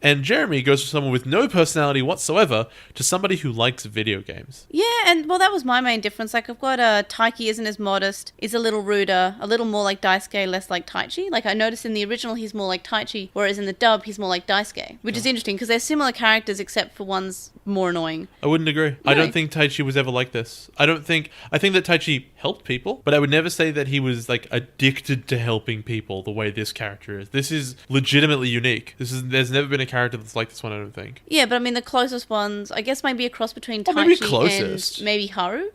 And Jeremy goes from someone with no personality whatsoever to somebody who likes video games. Yeah, and well, that was my main difference. Like, I've got Taiki isn't as modest, is a little ruder, a little more like Daisuke, less like Taichi. Like, I noticed in the original he's more like Taichi, whereas in the dub he's more like Daisuke, which is interesting because they're similar characters except for one's more annoying. I wouldn't agree. Really? I don't think Taichi was ever like this. I think that Taichi helped people, but I would never say that he was like addicted to helping people the way this character is. This is legitimately unique. There's never been a character that's like this one, I don't think. Yeah, but I mean the closest ones, I guess maybe a cross between Taichi and maybe Haru.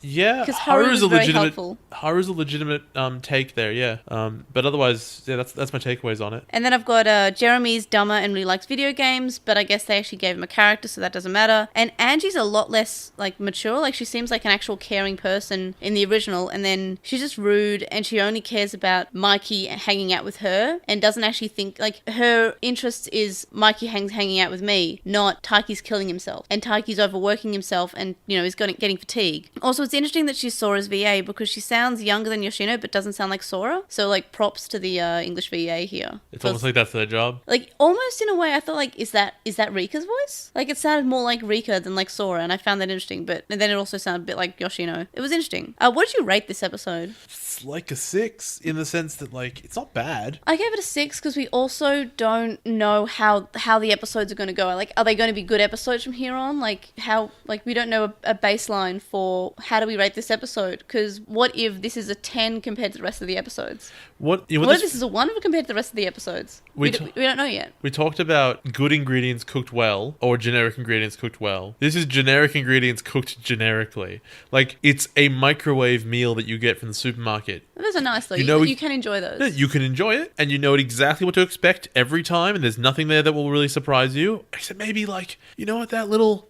Yeah. Because Haru's a legitimate helpful. Haru's a legitimate take there, yeah. But otherwise, yeah, that's my takeaways on it. And then I've got Jeremy's dumber and really likes video games, but I guess they actually gave him a character, so that doesn't matter. And Angie's a lot less like mature. Like, she seems like an actual caring person in the original, and then she's just rude and she only cares about Mikey hanging out with her and doesn't actually think, like, her interest is Mikey hanging out with me, not Taiki's killing himself and Taiki's overworking himself and, you know, is getting fatigue. Also, it's interesting that she's Sora's VA because she sounds younger than Yoshino but doesn't sound like Sora, so like props to the English VA here. It's almost like that's their job. Like, almost in a way I thought, like, is that Rika's voice? Like, it sounded more like Rika than like Sora, and I found that interesting, but and then it also sounded a bit like Yoshino. It was interesting. What did you rate this episode? It's like a 6 in the sense that, like, it's not bad. I gave it a 6 because we also don't know how how the episodes are going to go. Like, are they going to be good episodes from here on? Like, how, like, we don't know a baseline for how do we rate this episode? Because what if this is a 10 compared to the rest of the episodes? What if this is a 1 compared to the rest of the episodes? We don't know yet. We talked about good ingredients cooked well or generic ingredients cooked well. This is generic ingredients cooked generically. Like, it's a microwave meal that you get from the supermarket. Those are nice, though. You can enjoy those. You can enjoy it, and you know exactly what to expect every time, and there's nothing there that will really surprise you, except maybe, like, you know what,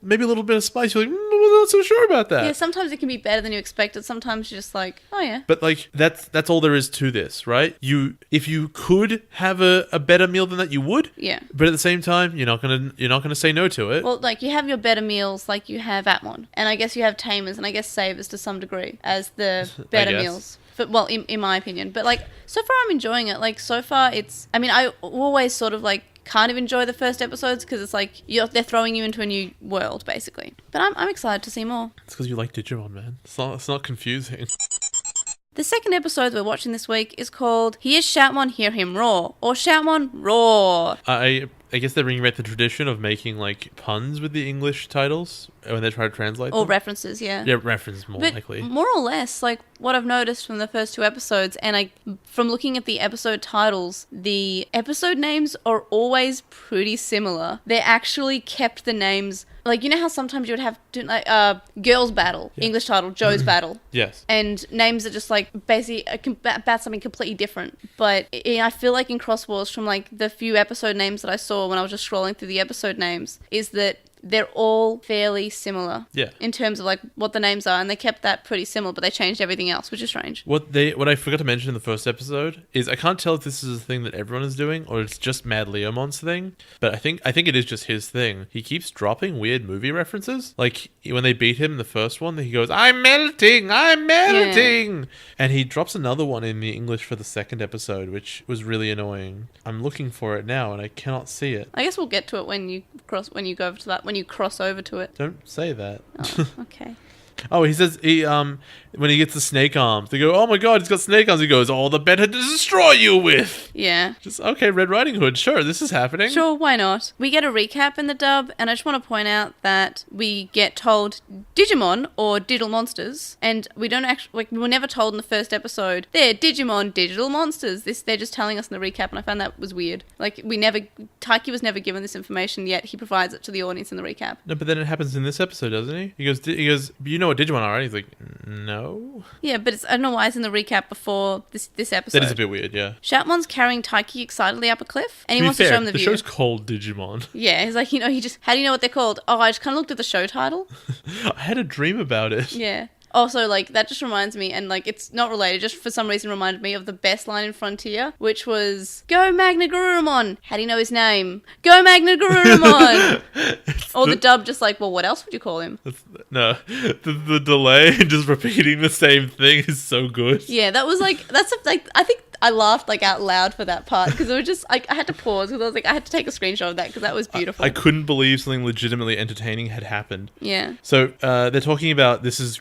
maybe a little bit of spice. You're like, I'm not so sure about that. Yeah, sometimes it can be better than you expected. Sometimes you're just like, oh, yeah. But, like, that's all there is to this, right? If you could have a better meal than that, you would. Yeah. But at the same time, you're not gonna say no to it. Well, like, you have your better meals, like you have Appmon, and I guess you have Tamers, and I guess Savers to some degree as the better meals. Well, in my opinion. But, like, so far I'm enjoying it. Like, so far I always sort of, like, kind of enjoy the first episodes because it's like they're throwing you into a new world, basically. But I'm excited to see more. It's because you like Digimon, man. It's not confusing. The second episode we're watching this week is called Here's Shoutmon, Hear Him Roar, or Shoutmon Roar. I guess they're bringing back the tradition of making, like, puns with the English titles when they try to translate them. Or references, yeah. Yeah, references more likely. More or less, like, what I've noticed from the first 2 episodes, and from looking at the episode titles, the episode names are always pretty similar. They actually kept the names, like, you know how sometimes you would have, Girls Battle, yeah. English title, Joe's Battle. Yes. And names are just, like, basically about something completely different. But I feel like in Xros Wars, from, like, the few episode names that I saw when I was just scrolling through the episode names, is that they're all fairly similar. Yeah. In terms of, like, what the names are, and they kept that pretty similar, but they changed everything else, which is strange. What I forgot to mention in the first episode is I can't tell if this is a thing that everyone is doing or it's just Mad Leomon's thing, but I think it is just his thing. He keeps dropping weird movie references. Like, when they beat him in the first one, he goes, I'm melting! Yeah. And he drops another one in the English for the second episode, which was really annoying. I'm looking for it now and I cannot see it. I guess we'll get to it when you cross over to it. Don't say that. Oh, okay. Oh, he says when he gets the snake arms, they go, oh my god, he's got snake arms. He goes, all the better to destroy you with. Yeah. Just, okay, Red Riding Hood, sure, this is happening. Sure, why not? We get a recap in the dub, and I just want to point out that we get told Digimon, or Digital Monsters, and we don't actually, like, we were never told in the first episode, they're Digimon Digital Monsters. They're just telling us in the recap, and I found that was weird. Like, Taiki was never given this information, yet he provides it to the audience in the recap. No, but then it happens in this episode, doesn't he? He goes, you know what Digimon are, right? He's like, no. Yeah, but I don't know why it's in the recap before this episode. That is a bit weird, yeah. Shoutmon's carrying Taiki excitedly up a cliff, and he wants to show him the view. The show's called Digimon. Yeah, he's like, how do you know what they're called? Oh, I just kind of looked at the show title. I had a dream about it. Yeah. Also, like, that just reminds me, and, like, it's not related, just for some reason reminded me of the best line in Frontier, which was, Go Magna Gurumon! How do you know his name? Go Magna Gurumon! Or the dub just like, well, what else would you call him? The delay in just repeating the same thing is so good. Yeah, that was, like, I think I laughed, like, out loud for that part, because it was just, I had to pause, because I was like, I had to take a screenshot of that, because that was beautiful. I couldn't believe something legitimately entertaining had happened. Yeah. So, they're talking about, this is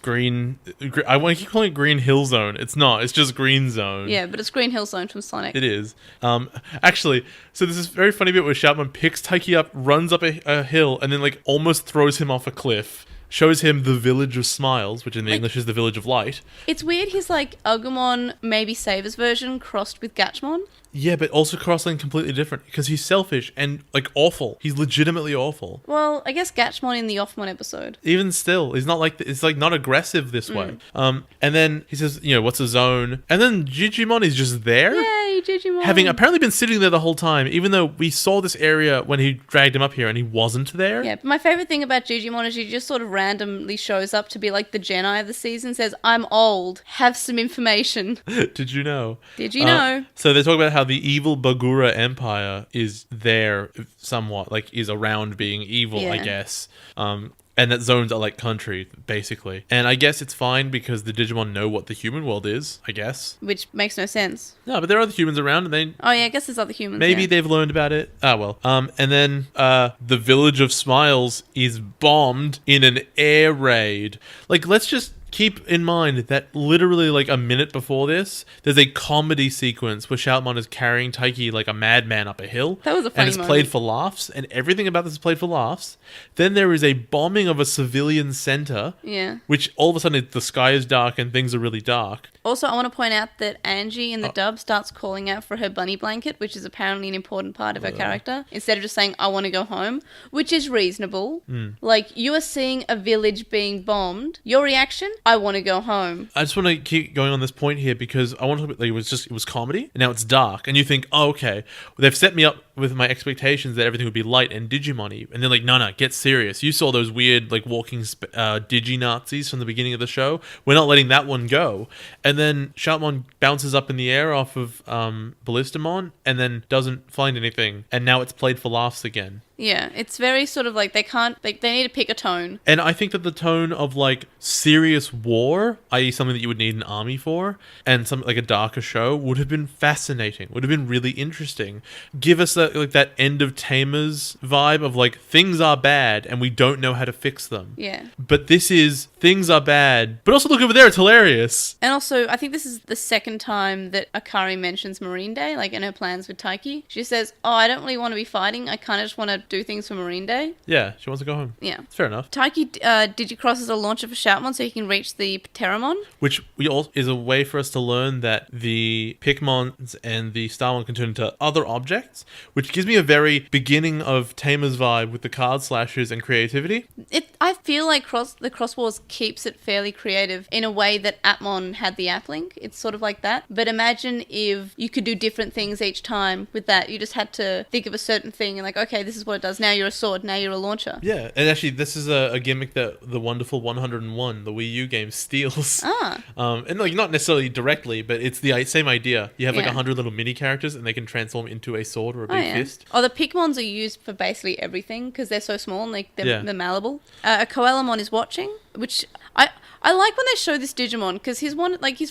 I want to keep calling it Green Hill Zone. It's not, it's just Green Zone. Yeah, but it's Green Hill Zone from Sonic. It is. Actually, so there's this very funny bit where Shoutmon picks Taiki up, runs up a hill, and then, like, almost throws him off a cliff. Shows him the Village of Smiles, which in the English is the Village of Light. It's weird he's like Agumon, maybe Saver's version, crossed with Gatchmon. Yeah, but also crossing completely different, because he's selfish and, like, awful. He's legitimately awful. Well, I guess Gatchmon in the Offmon episode. Even still, he's not like, it's like not aggressive this way. And then he says, you know, what's a zone? And then Digimon is just there. Yay, Digimon. Having apparently been sitting there the whole time, even though we saw this area when he dragged him up here and he wasn't there. Yeah, but my favorite thing about Digimon is he just sort of randomly shows up to be like the Jedi of the season, says, I'm old, have some information. Did you know? Did you know? So they talk about how the evil Bagura Empire is there somewhat, like, is around being evil, I guess. And that zones are like country, basically. And I guess it's fine because the Digimon know what the human world is, I guess. Which makes no sense. No, but there are other humans around and they... Oh, yeah, I guess there's other humans. Maybe they've learned about it. Ah, well. And then the Village of Smiles is bombed in an air raid. Like, let's just keep in mind that literally like a minute before this, there's a comedy sequence where Shoutmon is carrying Taiki like a madman up a hill. That was a funny And it's moment. played for laughs, and everything about this is played for laughs. Then there is a bombing of a civilian center, Yeah. which all of a sudden the sky is dark and things are really dark. Also, I want to point out that Angie in the dub starts calling out for her bunny blanket, which is apparently an important part of her character, instead of just saying, I want to go home, which is reasonable. Like, you are seeing a village being bombed. Your reaction? I want to go home. I just want to keep going on this point here because I want to like it was comedy and now it's dark and you think, oh, okay, they've set me up with my expectations that everything would be light and Digimon-y, and they're like, no, get serious. You saw those weird like walking Digi Nazis from the beginning of the show. We're not letting that one go. And then Shoutmon bounces up in the air off of Ballistamon and then doesn't find anything, and now it's played for laughs again. Yeah, it's very sort of like they need to pick a tone. And I think that the tone of like serious war, i.e. something that you would need an army for, and something like a darker show would have been fascinating, would have been really interesting. Give us that end of Tamers vibe of like things are bad and we don't know how to fix them. Yeah. But this is things are bad, but also look over there, it's hilarious. And also, I think this is the second time that Akari mentions Marine Day, like in her plans with Taiki. She says, oh, I don't really want to be fighting. I kind of just want to do things for Marine Day. Yeah, she wants to go home. Yeah. It's fair enough. Taiki digicrosses a launcher for Shoutmon so he can reach the Terramon. Which is a way for us to learn that the Pikmons and the Starmon can turn into other objects, which gives me a very beginning of Tamers vibe with the card slashes and creativity. I feel like the Xros Wars keeps it fairly creative in a way that Appmon had the app link. It's sort of like that. But imagine if you could do different things each time with that. You just had to think of a certain thing and like, okay, this is what it does. Now you're a sword. Now you're a launcher. Yeah, and actually this is a gimmick that the wonderful 101, the Wii U game, steals. And like not necessarily directly, but it's the same idea. You have like 100 little mini characters and they can transform into a sword or a big fist. Oh, the Pikmons are used for basically everything because they're so small and they're malleable. A Koalamon is watching, which I like when they show this Digimon because he's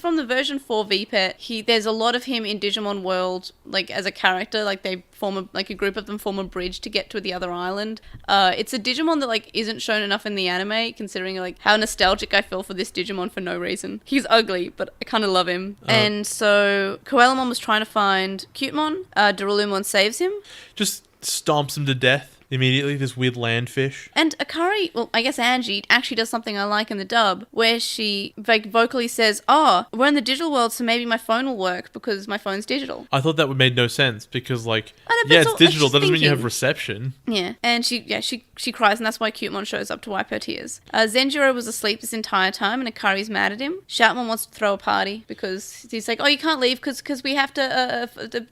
from the version 4 VPET. There's a lot of him in Digimon World, like as a character. Like they form a group of them form a bridge to get to the other island. It's a Digimon that like isn't shown enough in the anime, considering like how nostalgic I feel for this Digimon for no reason. He's ugly, but I kind of love him. And so Koalamon was trying to find Cutemon. Darulumon saves him. Just stomps him to death. Immediately, this weird landfish. And Akari, well, I guess Angie, actually does something I like in the dub, where she like vocally says, oh, we're in the digital world, so maybe my phone will work because my phone's digital. I thought that would make no sense because, like, yeah, it's digital. That doesn't mean you have reception. Yeah, and she cries, and that's why Cutemon shows up to wipe her tears. Zenjiro was asleep this entire time, and Akari's mad at him. Shoutmon wants to throw a party because he's like, oh, you can't leave because we have to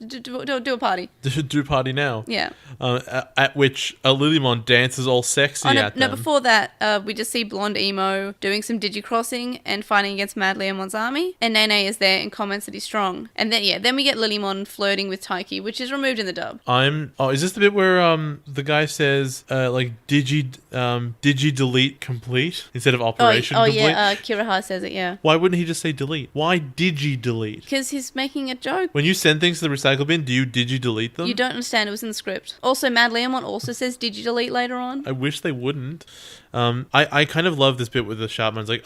do a party. Do party now. Yeah. At which Lilymon dances all sexy at them. No, before that, we just see Blonde Emo doing some digicrossing and fighting against Mad Leomon's army. And Nene is there and comments that he's strong. And then we get Lilymon flirting with Taiki, which is removed in the dub. Is this the bit where the guy says Digi delete complete instead of operation complete? Yeah, Kiraha says it, yeah. Why wouldn't he just say delete? Why Digi delete? Because he's making a joke. When you send things to the recycle bin, do you Digi delete them? You don't understand, it was in the script. Also, Mad Leomon also says Digi delete later on. I wish they wouldn't. I kind of love this bit with the Shoutman's like,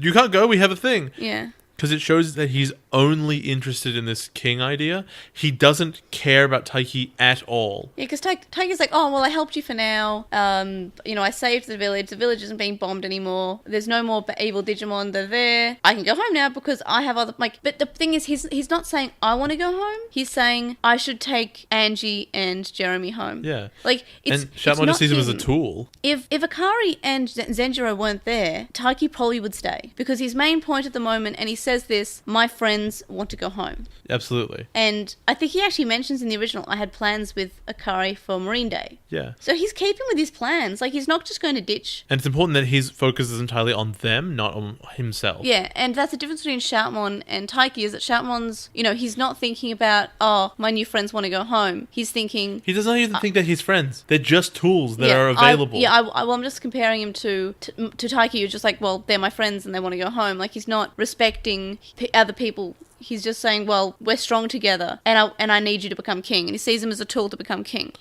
you can't go, we have a thing. Yeah. Because it shows that he's only interested in this king idea. He doesn't care about Taiki at all. Yeah, because Taiki's like, oh, well, I helped you for now. I saved the village. The village isn't being bombed anymore. There's no more evil Digimon. They're there. I can go home now because I have other... But the thing is, he's not saying, I want to go home. He's saying, I should take Angie and Jeremy home. Yeah. And Shoutman just sees him as a tool. If Akari and Zenjiro weren't there, Taiki probably would stay. Because his main point at the moment, and he says this, my friends want to go home. Absolutely. And I think he actually mentions in the original, I had plans with Akari for Marine Day. Yeah. So he's keeping with his plans. Like, he's not just going to ditch. And it's important that his focus is entirely on them, not on himself. Yeah, and that's the difference between Shoutmon and Taiki, is that Shoutmon's, he's not thinking about, oh, my new friends want to go home. He's thinking... He does not even think that he's friends. They're just tools that are available. I'm just comparing him to Taiki, who's just like, well, they're my friends and they want to go home. Like, he's not respecting other people. he's just saying, well, we're strong together, and I need you to become king. And he sees him as a tool to become king.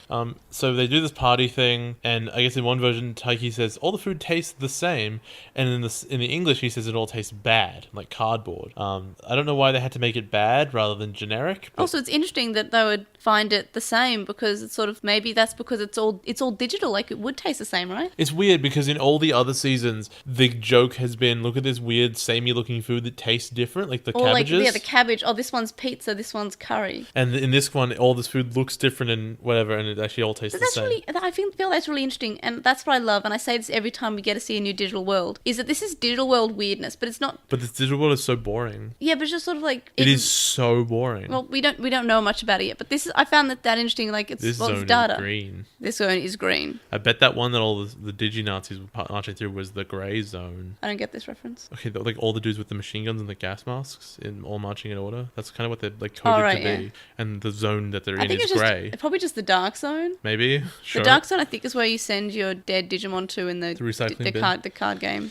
So they do this party thing, and I guess in one version, Taiki says all the food tastes the same, and in the English, he says it all tastes bad, like cardboard. I don't know why they had to make it bad rather than generic. Also, it's interesting that they would find it the same, because it's sort of, maybe that's because it's all digital, like it would taste the same, right? It's weird because in all the other seasons, the joke has been, look at this weird samey looking food that tastes different, like the cabbages. Like, the cabbage, oh, this one's pizza, this one's curry. And in this one, all this food looks different and whatever, and it actually all tastes the same. I feel that's really interesting, and that's what I love, and I say this every time we get to see a new digital world, is that this is digital world weirdness, but it's not... But this digital world is so boring. Yeah, but it's just sort of like... It is so boring. Well, we don't know much about it yet, but I found that interesting, like, it's data. Is green. This zone is green. I bet that one that all the Digi-Nazis were marching through was the grey zone. I don't get this reference. Okay, like all the dudes with the machine guns and the gas masks, all marching in order. That's kind of what they're like coded to be. And the zone that they're in is grey. Probably just the dark zone. Maybe. Sure. The dark zone, I think, is where you send your dead Digimon to in the recycling bin. The card game.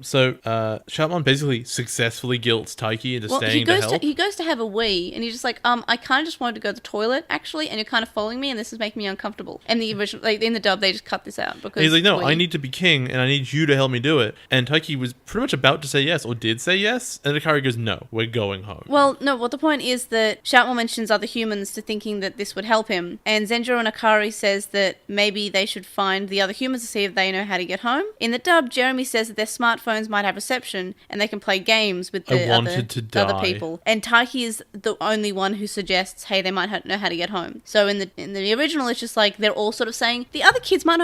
So Shoutmon basically successfally guilts Taiki into staying to help. He goes to have a wee, and he's just like, I kind of just wanted to go to the toilet, actually, and you're kind of following me, and this is making me uncomfortable. And the original, like, in the dub, they just cut this out because he's like, no, I need to be king, and I need you to help me do it. And Taiki was pretty much about to say yes, or did say yes, and Akari goes, no, we're going home. Well, no, the point is that Shoutmon mentions other humans to thinking that this would help him, and Zenjiro and Akari says that maybe they should find the other humans to see if they know how to get home. In the dub, Jeremy says that their smartphones might have reception, and they can play games with the other people. And Taiki is the only one who suggests, hey, they might know how to get home. So in the original, it's just like they're all sort of saying the other kids might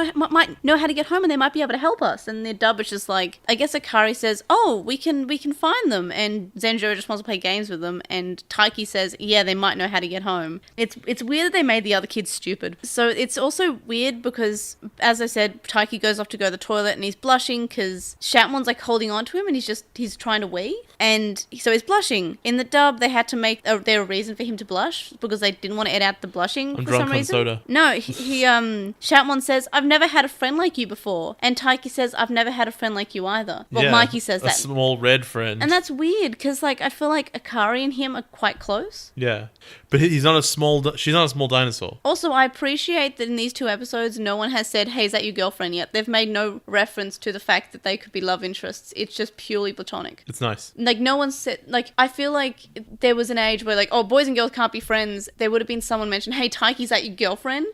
know how to get home, and they might be able to help us. And the dub is just like, I guess Akari says, oh, we can find them, and Zenjiro just wants to play games with them, and Taiki says, yeah, they might know how to get home. It's weird that they made the other kids stupid. So it's also weird because, as I said, Taiki goes off to go to the toilet, and he's blushing because Shoutmon's like holding on to him, and he's trying to wee, and so he's blushing. In the dub, they had to make their reason for him to blush because they didn't want to edit out the blushing for some reason. Soda. No, Shoutmon says, I've never had a friend like you before, and Taiki says, I've never had a friend like you either. Well, yeah, Mikey says that. A small red friend. And that's weird because, like, I feel like Akari and him are quite close. Yeah, but she's not a small dinosaur. Also, I appreciate that in these two episodes, no one has said, hey, is that your girlfriend yet? They've made no reference to the fact that they could be love interests. It's just purely platonic. It's nice. Like, no one said, like, I feel like there was an age where, like, oh, boys and girls can't be friends. There would have been someone mentioned, hey, Taiki's that your girlfriend?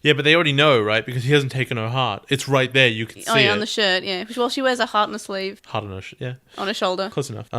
Yeah, but they already know, right? Because he hasn't taken her heart. It's right there. You can see it. Oh, yeah, on the shirt, yeah. Well, she wears a heart on the sleeve. Heart on her, yeah. On her shoulder. Close enough.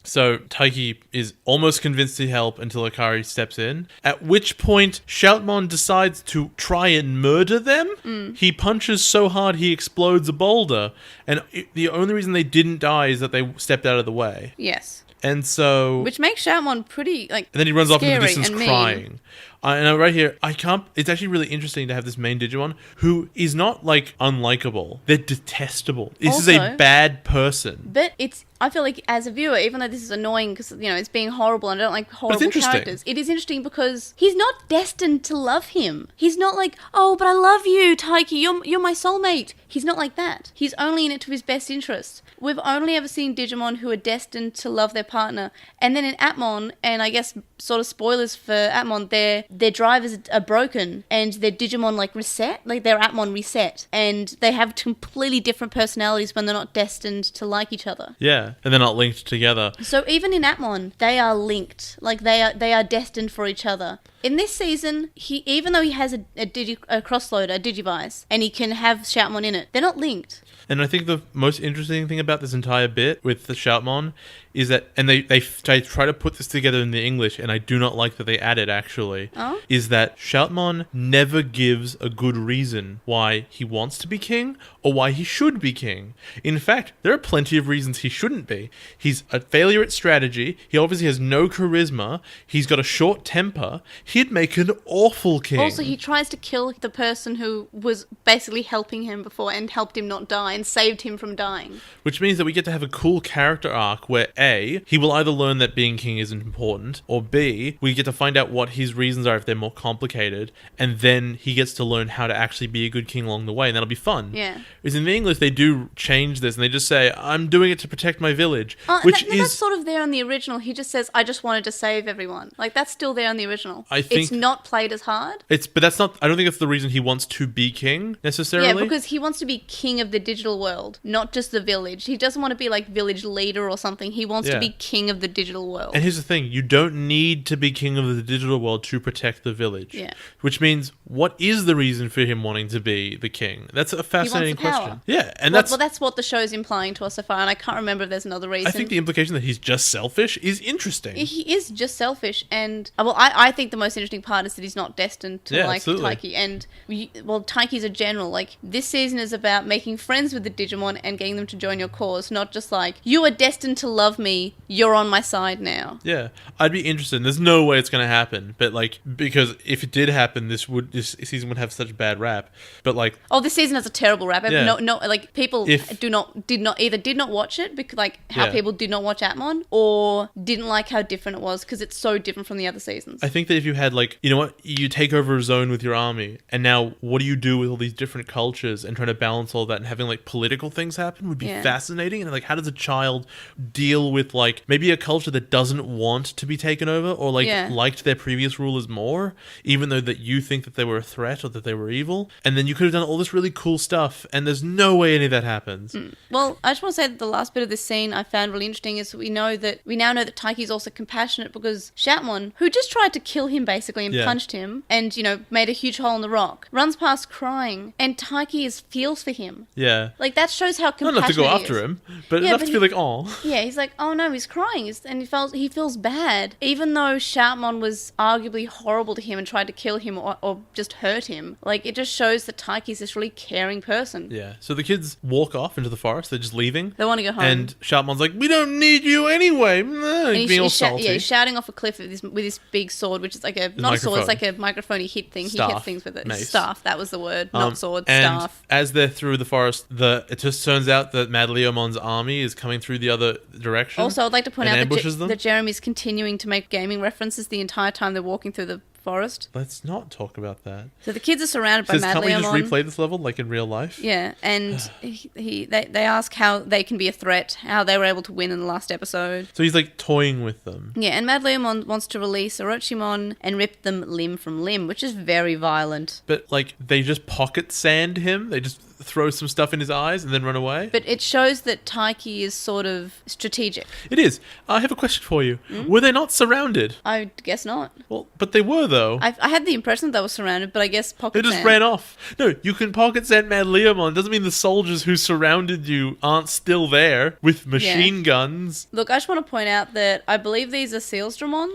So Taiki is almost convinced to help until Akari steps in, at which point Shoutmon decides to try and murder them. He punches so hard he explodes a boulder, and the only reason they didn't die is that they stepped out of the way. Yes. And so... Which makes Shoutmon pretty, like, and then he runs off into the distance and crying. And right here, it's actually really interesting to have this main Digimon who is not, like, unlikable. They're detestable. This is a bad person. But I feel like as a viewer, even though this is annoying because, you know, it's being horrible and I don't like horrible characters, it is interesting because he's not destined to love him. He's not like, oh, but I love you, Taiki, you're my soulmate. He's not like that. He's only in it to his best interest. We've only ever seen Digimon who are destined to love their partner. And then in Appmon, and I guess sort of spoilers for Appmon, their drivers are broken and their Digimon like reset, like their Appmon reset. And they have completely different personalities when they're not destined to like each other. Yeah, and they're not linked together. So even in Appmon, they are linked. Like they are destined for each other. In this season, even though he has a crossloader, a Digivice, and he can have Shoutmon in it, they're not linked. And I think the most interesting thing about this entire bit with the Shoutmon is that, and they try to put this together in the English, and I do not like that they add it actually, is that Shoutmon never gives a good reason why he wants to be king or why he should be king. In fact, there are plenty of reasons he shouldn't be. He's a failure at strategy, he obviously has no charisma, he's got a short temper, he'd make an awful king. Also, he tries to kill the person who was basically helping him before and helped him not die, and saved him from dying. Which means that we get to have a cool character arc where A, he will either learn that being king isn't important, or B, we get to find out what his reasons are if they're more complicated, and then he gets to learn how to actually be a good king along the way, and that'll be fun. Yeah. Because in the English, they do change this, and they just say, I'm doing it to protect my village, that's sort of there in the original. He just says, I just wanted to save everyone. Like, that's still there in the original. I think... It's not played as hard. But that's not... I don't think that's the reason he wants to be king, necessarily. Yeah, because he wants to be king of the digital world, not just the village. He doesn't want to be, like, village leader or something. He wants to be king of the digital world. And here's the thing. You don't need to be king of the digital world to protect the village. Yeah. Which means, what is the reason for him wanting to be the king? That's a fascinating question. Yeah, and that's what the show's implying to us so far, and I can't remember if there's another reason. I think the implication that he's just selfish is interesting. He is just selfish, and I think the most interesting part is that he's not destined to like Taiki. And Taiki's a general. Like, this season is about making friends with the Digimon and getting them to join your cause, not just like, you are destined to love me, you're on my side now. Yeah, I'd be interested. There's no way it's going to happen, but like, because if it did happen, this season would have such a bad rap. But like, this season has a terrible rap. Yeah. No, like, people did not watch it because like how people did not watch Appmon, or didn't like how different it was because it's so different from the other seasons. I think that if you had like, you know what, you take over a zone with your army, and now what do you do with all these different cultures and trying to balance all that, and having like political things happen would be fascinating. And like, how does a child deal with like maybe a culture that doesn't want to be taken over, or like liked their previous rulers more, even though that you think that they were a threat or that they were evil, and then you could have done all this really cool stuff, and there's no way any of that happens. Well, I just want to say that the last bit of this scene I found really interesting is we now know that Taiki's also compassionate, because Shoutmon, who just tried to kill him basically and punched him and, you know, made a huge hole in the rock, runs past crying, and Taiki feels for him. Yeah. Like, that shows how compassionate not enough to go after him, but enough to be like, oh. Yeah, he's like, oh no, he's crying, and he feels bad. Even though Shoutmon was arguably horrible to him and tried to kill him or just hurt him, like, it just shows that Taiki's this really caring person. Yeah. So the kids walk off into the forest. They're just leaving. They want to go home. And Shoutmon's like, we don't need you anyway. And he's being all salty. He's shouting off a cliff with this big sword, which is like not a sword, it's like a microphone he hit thing. Staff. He hit things with it. Mace. Staff, that was the word. Not sword, and staff. As they're through the forest, it just turns out that Madleomon's army is coming through the other direction. Also, I'd like to point out that Jeremy's continuing to make gaming references the entire time they're walking through the forest. Let's not talk about that. So the kids are surrounded by Madleomon. Can't we just replay this level like in real life? Yeah, and they ask how they can be a threat, how they were able to win in the last episode. So he's like toying with them. Yeah, and Madleomon wants to release Orochimon and rip them limb from limb, which is very violent. But like, they just pocket sand him. They just throw some stuff in his eyes and then run away. But it shows that Taiki is sort of strategic. It is. I have a question for you. Were they not surrounded? I guess not. Well, but they were though. I had the impression that they were surrounded, but I guess pocket They just ran off. No, you can pocket sand Madleomon. It doesn't mean the soldiers who surrounded you aren't still there with machine guns. Look, I just want to point out that I believe these are Sealsdramon.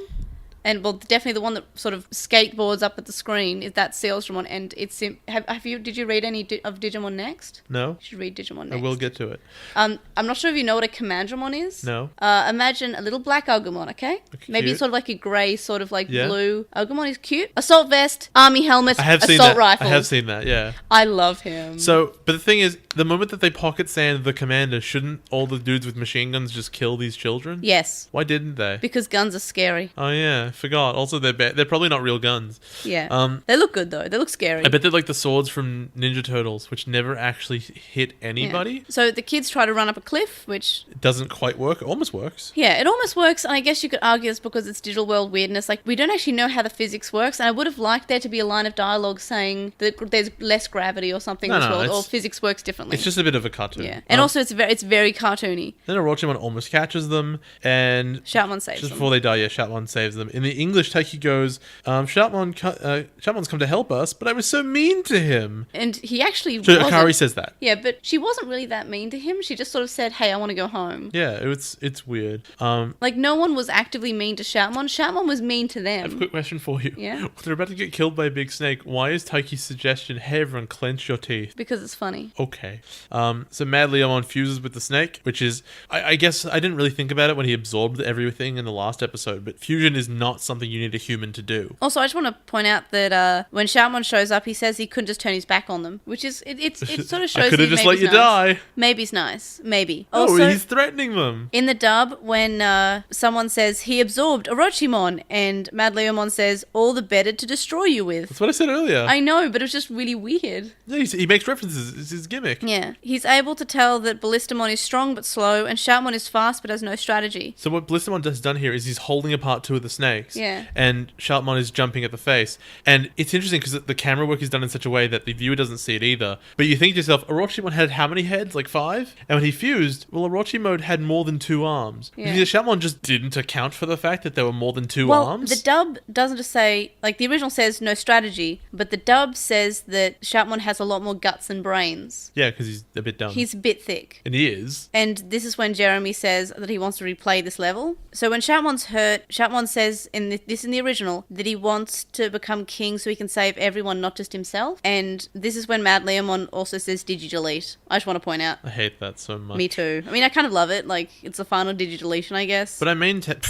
And, well, definitely the one that sort of skateboards up at the screen is that Sealsdramon, and it's... Did you read any of Digimon Next? No. You should read Digimon Next. I will get to it. I'm not sure if you know what a Commandramon is. No. Imagine a little black Agumon, okay? Maybe it's sort of like a grey, sort of like blue. Agumon is cute. Assault vest, army helmet, assault rifle. I have seen that, yeah. I love him. So, but the thing is, the moment that they pocket sand the commander, shouldn't all the dudes with machine guns just kill these children? Yes. Why didn't they? Because guns are scary. Oh, yeah. Forgot. Also, they're probably not real guns. Yeah. They look good, though. They look scary. I bet they're like the swords from Ninja Turtles, which never actually hit anybody. Yeah. So the kids try to run up a cliff, which... It doesn't quite work. It almost works. Yeah, it almost works, and I guess you could argue it's because it's digital world weirdness. Like, we don't actually know how the physics works, and I would have liked there to be a line of dialogue saying that there's less gravity or something in this world, or physics works differently. It's just a bit of a cartoon. Yeah. And also, it's very cartoony. Then Orochimon almost catches them, and... Shoutmon saves them. Just before they die, Shoutmon saves them. In the English, Taiki goes, Shoutmon's come to help us, but I was so mean to him. And he actually so Akari says that. Yeah, but she wasn't really that mean to him. She just sort of said, hey, I want to go home. Yeah, it's weird. Like, no one was actively mean to Shoutmon. Shoutmon was mean to them. I have a quick question for you. Yeah? When they're about to get killed by a big snake, why is Taiki's suggestion, hey, everyone, clench your teeth? Because it's funny. Okay. Okay. So Mad Leomon fuses with the snake, which is, I guess I didn't really think about it when he absorbed everything in the last episode, but fusion is not something you need a human to do. Also, I just want to point out that when Shoutmon shows up, he says he couldn't just turn his back on them, which is, it sort of shows I could have just let you die. Maybe's nice. Maybe. Oh, Also, he's threatening them. in the dub, when someone says he absorbed Orochimon, and Mad Leomon says, all the better to destroy you with. That's what I said earlier. I know, but it was just really weird. Yeah, he makes references. It's his gimmick. Yeah. He's able to tell that Ballistamon is strong but slow, and Shoutmon is fast but has no strategy. So what Ballistamon has done here is he's holding apart two of the snakes. Yeah. And Shoutmon is jumping at the face. And it's interesting because the camera work is done in such a way that the viewer doesn't see it either. But you think to yourself, Orochimon had how many heads? Like 5? And when he fused, well, Orochimon had more than 2 arms. Yeah. Because Shoutmon just didn't account for the fact that there were more than 2 Well, arms. the dub doesn't just say, like, the original says no strategy, but the dub says that Shoutmon has a lot more guts and brains. Yeah, because he's a bit dumb. He's a bit thick. And he is. And this is when Jeremy says that he wants to replay this level. So when Shoutmon's hurt, Shoutmon says in the original that he wants to become king so he can save everyone, not just himself. And this is when Mad Leomon also says Digi-delete. I just want to point out. I hate that so much. Me too. I mean, I kind of love it. Like, it's the final Digi-deletion, I guess. But I maintain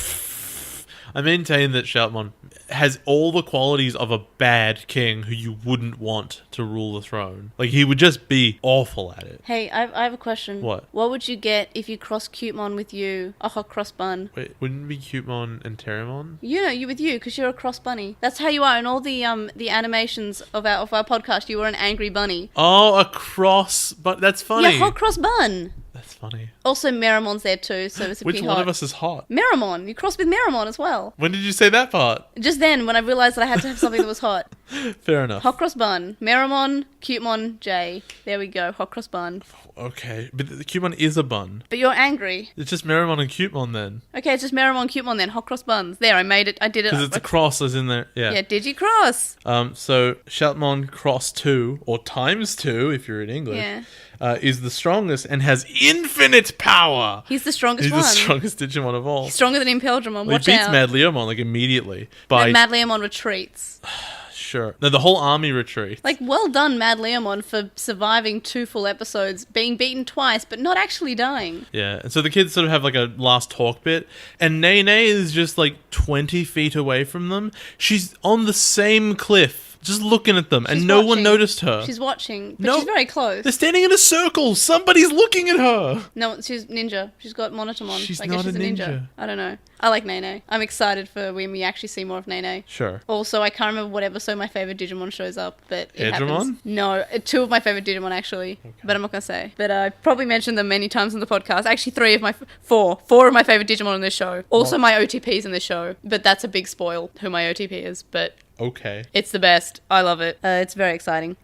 that Shoutmon has all the qualities of a bad king who you wouldn't want to rule the throne. Like, he would just be awful at it. Hey, I have a question. What? What would you get if you cross Cutemon with you? A hot cross bun. Wait, wouldn't it be Cutemon and Terramon? You know, you with you, because you're a cross bunny. That's how you are in all the animations of our podcast. You were an angry bunny. Oh, a cross, but that's funny. Yeah, hot cross bun. That's funny. Also, Meramon's there too, so it's a Which pretty one hot. of us is hot? Meramon. You crossed with Meramon as well. When did you say that part? Just then, when I realised that I had to have something that was hot. Fair enough. Hot cross bun. Meramon, Cutemon, J. There we go. Hot cross bun. Okay, but the Cutemon is a bun. But you're angry. It's just Meramon and Cutemon then. Okay, it's just Meramon, Cutemon then. Hot cross buns. There, I made it. I did it. Because it's a cross as in there. Yeah. Yeah, Digi-cross. So Shoutmon cross 2, or times 2 if you're in English, Yeah. Is the strongest and has infinite power. He's the strongest He's one. the strongest Digimon of all. He's stronger than Impeldramon. Well, Watch he beats out. Mad Leomon like immediately. By And Mad Leomon retreats. sure. No, the whole army retreats. Like, well done, Mad Leomon, for surviving 2 full episodes, being beaten twice, but not actually dying. Yeah, and so the kids sort of have like a last talk bit, and Nene is just like 20 feet away from them. She's on the same cliff, just looking at them, and She's no one watching. noticed her. She's watching, but No. she's very close. They're standing in a circle. Somebody's looking at her. No, she's ninja. She's got Monotomon. She's I guess not she's a ninja. I don't know. I like Nene. I'm excited for when we actually see more of Nene. Sure. Also, I can't remember what episode my favorite Digimon shows up, but it Edgemon? happens. No, 2 of my favorite Digimon actually, but I'm not gonna say. But I probably mentioned them many times in the podcast. Actually, 4 of my favorite Digimon in this show. Also, my OTPs in this show, but that's a big spoil who my OTP is. But Okay. it's the best. I love it. It's very exciting.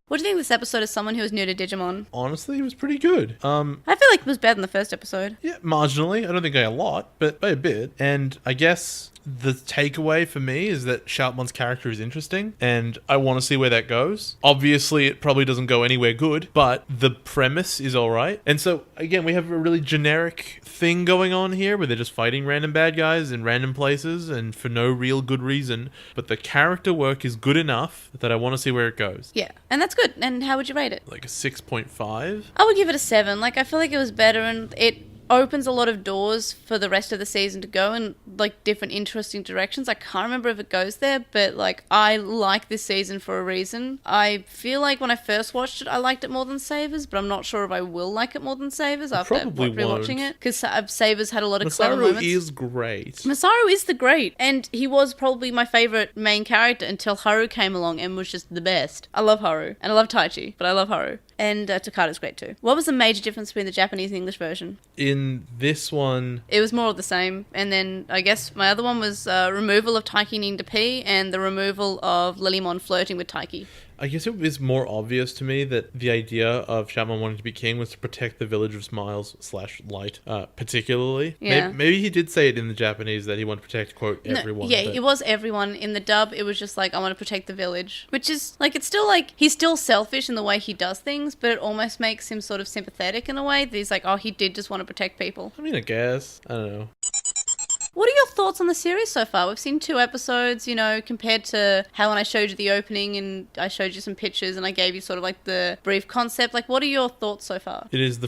What do you think of this episode as someone who is new to Digimon? Honestly, it was pretty good. I feel like it was better than the first episode. Yeah, marginally. I don't think by a lot, but by a bit. And I guess the takeaway for me is that Shoutmon's character is interesting, and I want to see where that goes. Obviously, it probably doesn't go anywhere good, but the premise is alright. And so, again, we have a really generic thing going on here, where they're just fighting random bad guys in random places, and for no real good reason. But the character work is good enough that I want to see where it goes. Yeah, and that's good. And how would you rate it? Like a 6.5? I would give it a 7. Like, I feel like it was better, and it opens a lot of doors for the rest of the season to go in, like, different interesting directions. I can't remember if it goes there, but, like, I like this season for a reason. I feel like when I first watched it, I liked it more than Savers, but I'm not sure if I will like it more than Savers after probably rewatching won't. it, because Savers had a lot of clever Masaru moments. is great. Masaru is the great, and he was probably my favourite main character until Haru came along and was just the best. I love Haru, and I love Taichi, but I love Haru. And Takada's great too. What was the major difference between the Japanese and English version? In this one, It was more of the same. And then I guess my other one was removal of Taiki needing to pee and the removal of Lilymon flirting with Taiki. I guess it was more obvious to me that the idea of Shoutmon wanting to be king was to protect the village of Smiles / LiT, particularly. Yeah. Maybe he did say it in the Japanese that he wanted to protect, quote, everyone. Yeah, but it was everyone. In the dub, it was just like, I want to protect the village. Which is, like, it's still like, he's still selfish in the way he does things, but it almost makes him sort of sympathetic in a way. That he's like, oh, he did just want to protect people. I mean, I guess. I don't know. What are your thoughts on the series so far? We've seen 2 episodes, you know, compared to how when I showed you the opening and I showed you some pictures and I gave you sort of like the brief concept. Like, what are your thoughts so far? It is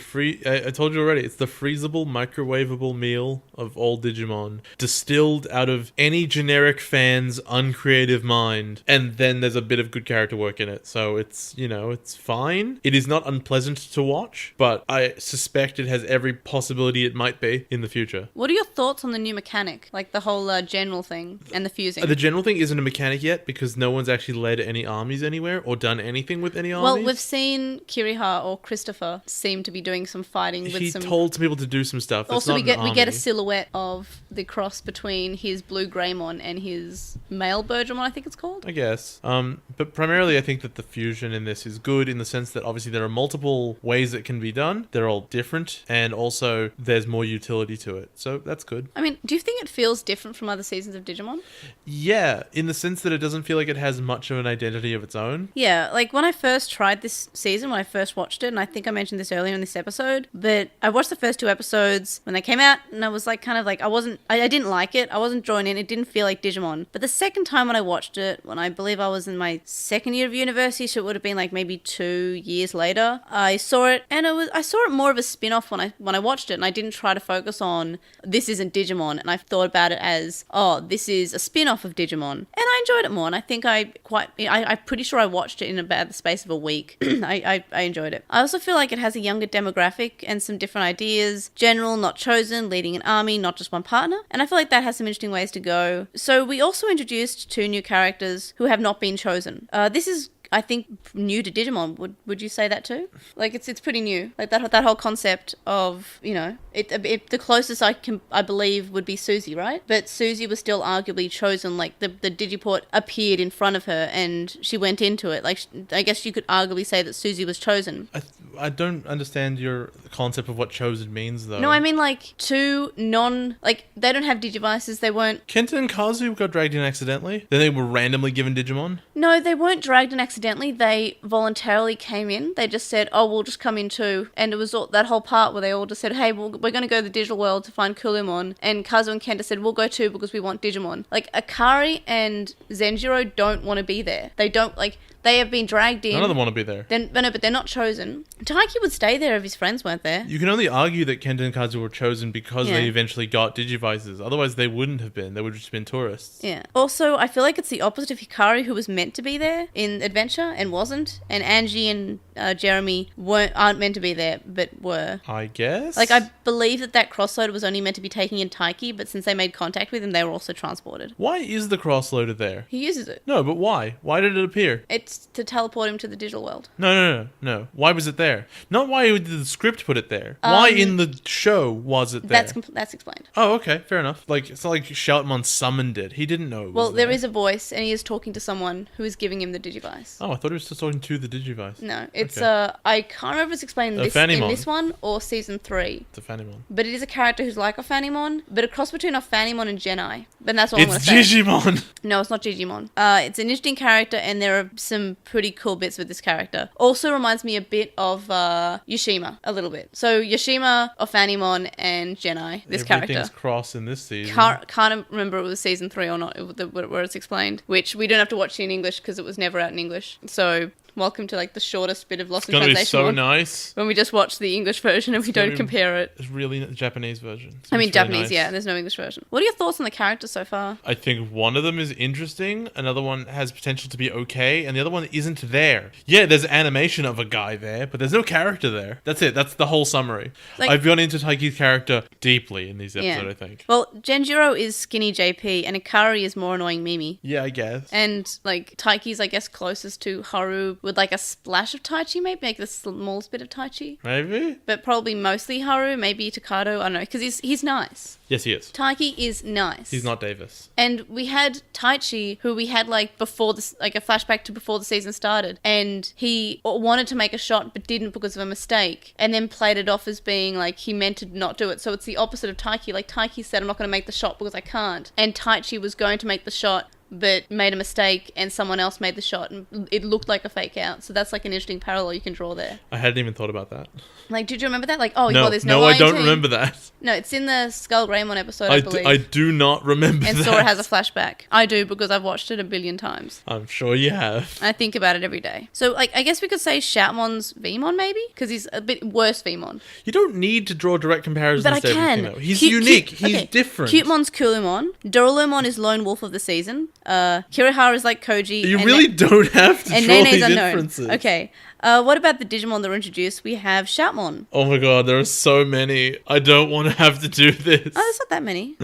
I told you already, it's the freezable, microwavable meal of all Digimon, distilled out of any generic fan's uncreative mind, and then there's a bit of good character work in it, so it's, you know, it's fine. It is not unpleasant to watch, but I suspect it has every possibility it might be in the future. What are your thoughts on the new mechanic? Like the whole general thing and the fusing? The general thing isn't a mechanic yet, because no one's actually led any armies anywhere, or done anything with any armies. Well, we've seen Kiriha or Christopher seem to be doing some fighting with he some... He told some people to do some stuff. Also, we get a silhouette of the cross between his Blue Greymon and his male Bergermon, I think it's called. I guess. But primarily I think that the fusion in this is good in the sense that obviously there are multiple ways it can be done. They're all different, and also there's more utility to it. So that's good. I mean, do you think it feels different from other seasons of Digimon? Yeah, in the sense that it doesn't feel like it has much of an identity of its own. Yeah, like when I first tried this season, when I first watched it, and I think I mentioned this earlier in this episode, but I watched the first 2 episodes when they came out, and I was like, kind of like, I didn't like it. I wasn't drawn in. It didn't feel like Digimon. But the second time when I watched it, when I believe I was in my second year of university, so it would have been like maybe 2 years later, I saw it, and I saw it more of a spin-off when I watched it, and I didn't try to focus on this isn't Digimon, and I thought about it as, oh, this is a spin-off of Digimon, and I enjoyed it more, and I think I'm pretty sure I watched it in about the space of a week. I enjoyed it. I also feel like it has a younger demographic and some different ideas. General, not chosen, leading an army, not just one partner, and I feel like that has some interesting ways to go. So we also introduced 2 new characters who have not been chosen. This is, I think, new to Digimon. Would you say that too? Like it's pretty new. Like that whole concept of, you know, the closest I believe would be Susie, right? But Susie was still arguably chosen. Like the Digiport appeared in front of her and she went into it. Like I guess you could arguably say that Susie was chosen. I don't understand your concept of what chosen means, though. No, I mean like 2 they don't have Digivices. They weren't. Kenta and Kazu got dragged in accidentally. Then they were randomly given Digimon. No, they weren't dragged in accidentally. They voluntarily came in. They just said, oh, we'll just come in too. And it was that whole part where they all just said, hey, we're going to go to the digital world to find Kulimon. And Kazu and Kenta said, we'll go too because we want Digimon. Like, Akari and Zenjiro don't want to be there. They don't, like... They have been dragged in. None of them want to be there. But they're not chosen. Taiki would stay there if his friends weren't there. You can only argue that Kenta and Kazu were chosen because they eventually got Digivices. Otherwise, they wouldn't have been. They would have just been tourists. Yeah. Also, I feel like it's the opposite of Hikari, who was meant to be there in Adventure and wasn't. And Angie and Jeremy aren't meant to be there, but were. I guess? Like, I believe that crossloader was only meant to be taking in Taiki, but since they made contact with him, they were also transported. Why is the crossloader there? He uses it. No, but why? Why did it appear? It's to teleport him to the digital world. No. Why was it there? Not why did the script put it there. Why in the show was it there? That's explained. Oh, okay, fair enough. Like, it's not like Shoutmon summoned it. He didn't know it was Well, there is a voice, and he is talking to someone who is giving him the Digivice. Oh, I thought he was just talking to the Digivice. No, it's I can't remember if it's explained in this one or season 3. It's a Phanimon. But it is a character who's like a Phanimon, but a cross between a Phanimon and Genai. But that's all I'm going to say. It's Digimon! No, it's not Digimon. It's an interesting character, and there are some pretty cool bits with this character. Also reminds me a bit of Yoshima, a little bit. So Yoshima of Phanimon and Genai, this character. Everything's cross in this season. Can't remember if it was season 3 or not, where it's explained, which we don't have to watch in English because it was never out in English. So... welcome to like the shortest bit of Lost in Translation. It's going to be so nice. When we just watch the English version and we don't compare it. It's really the Japanese version. Japanese, yeah. There's no English version. What are your thoughts on the characters so far? I think one of them is interesting. Another one has potential to be okay. And the other one isn't there. Yeah, there's animation of a guy there, but there's no character there. That's it. That's the whole summary. Like, I've gone into Taiki's character deeply in these episodes, I think. Well, Genjiro is skinny JP and Ikari is more annoying Mimi. Yeah, I guess. And like Taiki's, I guess, closest to Haru with like a splash of Taichi, maybe like the smallest bit of Taichi. Maybe. But probably mostly Haru, maybe Takado, I don't know, because he's nice. Yes, he is. Taiki is nice. He's not Davis. And we had Taichi, who we had like before this, like a flashback to before the season started, and he wanted to make a shot but didn't because of a mistake, and then played it off as being like he meant to not do it. So it's the opposite of Taiki. Like Taiki said, I'm not going to make the shot because I can't, and Taichi was going to make the shot but made a mistake and someone else made the shot and it looked like a fake out. So that's like an interesting parallel you can draw there. I hadn't even thought about that. Like, did you remember that? Like, oh, No, well, there's no I don't INT. remember that. No, it's in the Skull Greymon episode, I believe. I do not remember and that. Sora has a flashback. I do, because I've watched it a billion times. I'm sure you have. I think about it every day. So, like, I guess we could say Shoutmon's Vmon, maybe? Because he's a bit worse Vmon. You don't need to draw direct comparisons But I to everything, can. though. He's unique. He's different. Cutemon's Coolumon. Dorulumon is Lone Wolf of the Season. Kirihara's like Koji. You really don't have to and draw Nene's these unknown. differences. Okay. What about the Digimon that were introduced? We have Shoutmon. Oh my god, there are so many. I don't want to have to do this. Oh, there's not that many.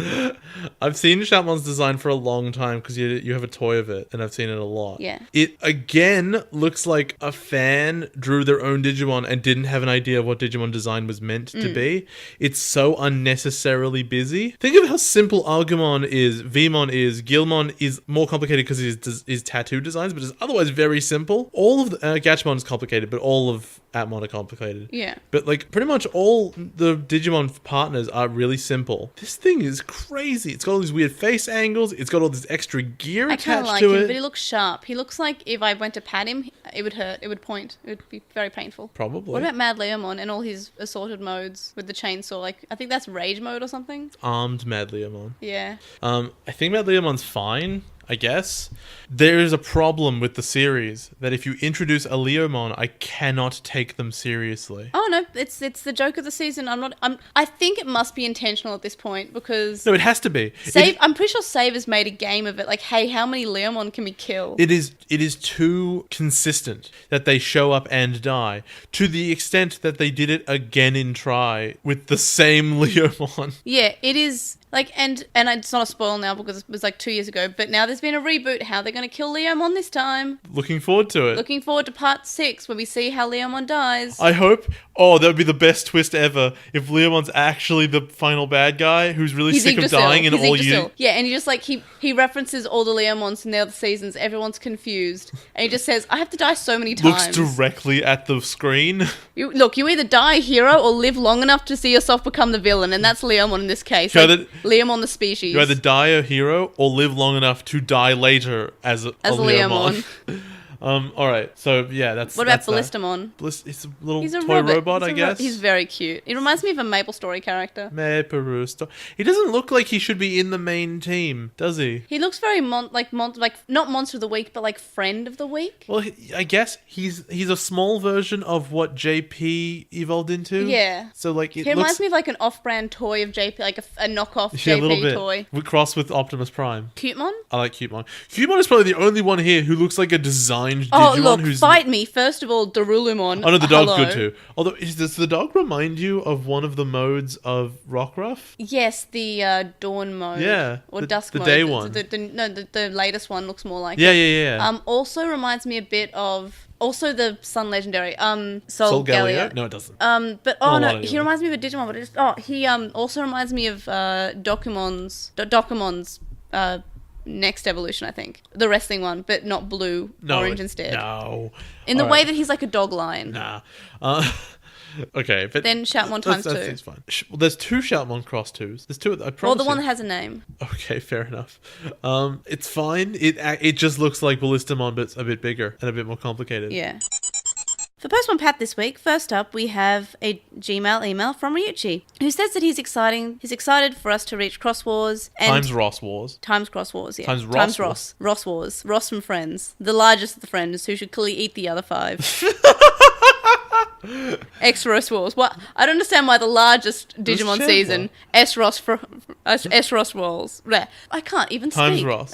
I've seen Shoutmon's design for a long time because you have a toy of it, and I've seen it a lot. Yeah. It, again, looks like a fan drew their own Digimon and didn't have an idea of what Digimon design was meant to be. It's so unnecessarily busy. Think of how simple Agumon is, Vmon is, Gilmon is more complicated because of his tattoo designs, but is otherwise very simple. All of the Gatchmon is complicated, but all of Appmon are complicated. Yeah. But like pretty much all the Digimon partners are really simple. This thing is crazy. It's got all these weird face angles. It's got all this extra gear I attached kind of like to him, it. but he looks sharp. He looks like if I went to pat him, it would hurt. It would point. It would be very painful. Probably. What about Mad Leomon and all his assorted modes with the chainsaw? Like, I think that's Rage mode or something. Armed Mad Leomon. Yeah. I think Mad Leomon's fine, I guess. There is a problem with the series that if you introduce a Leomon, I cannot take them seriously. Oh no, it's the joke of the season. I think it must be intentional at this point because No, it has to be. I'm pretty sure Savers made a game of it. Like, hey, how many Leomon can we kill? It is too consistent that they show up and die, to the extent that they did it again in Try with the same Leomon. Yeah, it is. Like, and it's not a spoil now because it was like 2 years ago, but now there's been a reboot. How they're going to kill Leomon this time. Looking forward to it. Looking forward to part 6 where we see how Leomon dies. I hope. Oh, that would be the best twist ever if Leomon's actually the final bad guy who's really sick of dying and all you. Yeah, and he just like he references all the Leomons in the other seasons. Everyone's confused, and he just says, "I have to die so many times." Looks directly at the screen. You either die a hero or live long enough to see yourself become the villain, and that's Leomon in this case. Like, Leomon the species. You either die a hero or live long enough to die later as a Leomon. All right. So yeah, that's. What about Ballistamon? It's a little toy robot, I guess. He's very cute. He reminds me of a Maple Story character. Maple Story. He doesn't look like he should be in the main team, does he? He looks very not Monster of the Week, but like Friend of the Week. Well, I guess he's a small version of what JP evolved into. Yeah. So like he reminds me of like an off-brand toy of JP, like a knockoff JP a little bit. toy. We cross with Optimus Prime. Cutemon? I like Cutemon. Cutemon is probably the only one here who looks like a designed Digimon. Oh, look, fight me. First of all, Dorulumon. Oh, no, the dog's good too. Although, does the dog remind you of one of the modes of Rockruff? Yes, the Dawn mode. Yeah. Or Dusk mode. The day one. The latest one looks more like it. Yeah. Also reminds me a bit of... Also the Sun Legendary. Sol Gallia. No, it doesn't. But, oh no, he reminds me of a Digimon, but he also reminds me of Dokumon's next evolution, I think. The wrestling one, but not blue, orange instead. No. In the way that he's like a dog lion. Nah. Okay, but... Then Shoutmon times 2. That's fine. Well, there's 2 Shoutmon Cross 2s. There's 2, I promise. Well, the one that has a name. Okay, fair enough. It's fine. It just looks like Ballistamon, but it's a bit bigger and a bit more complicated. Yeah. For Postmon Pat this week, first up we have a Gmail email from Ryuichi, who says that he's excited for us to reach Xros Wars and Times Ross Wars. Times Xros Wars, yeah. Times Ross. Ross Wars. Ross from Friends. The largest of the friends who should clearly eat the other 5. Xros Wars. What? I don't understand why the largest Digimon season, Xros Wars. I can't even speak. Times Ross.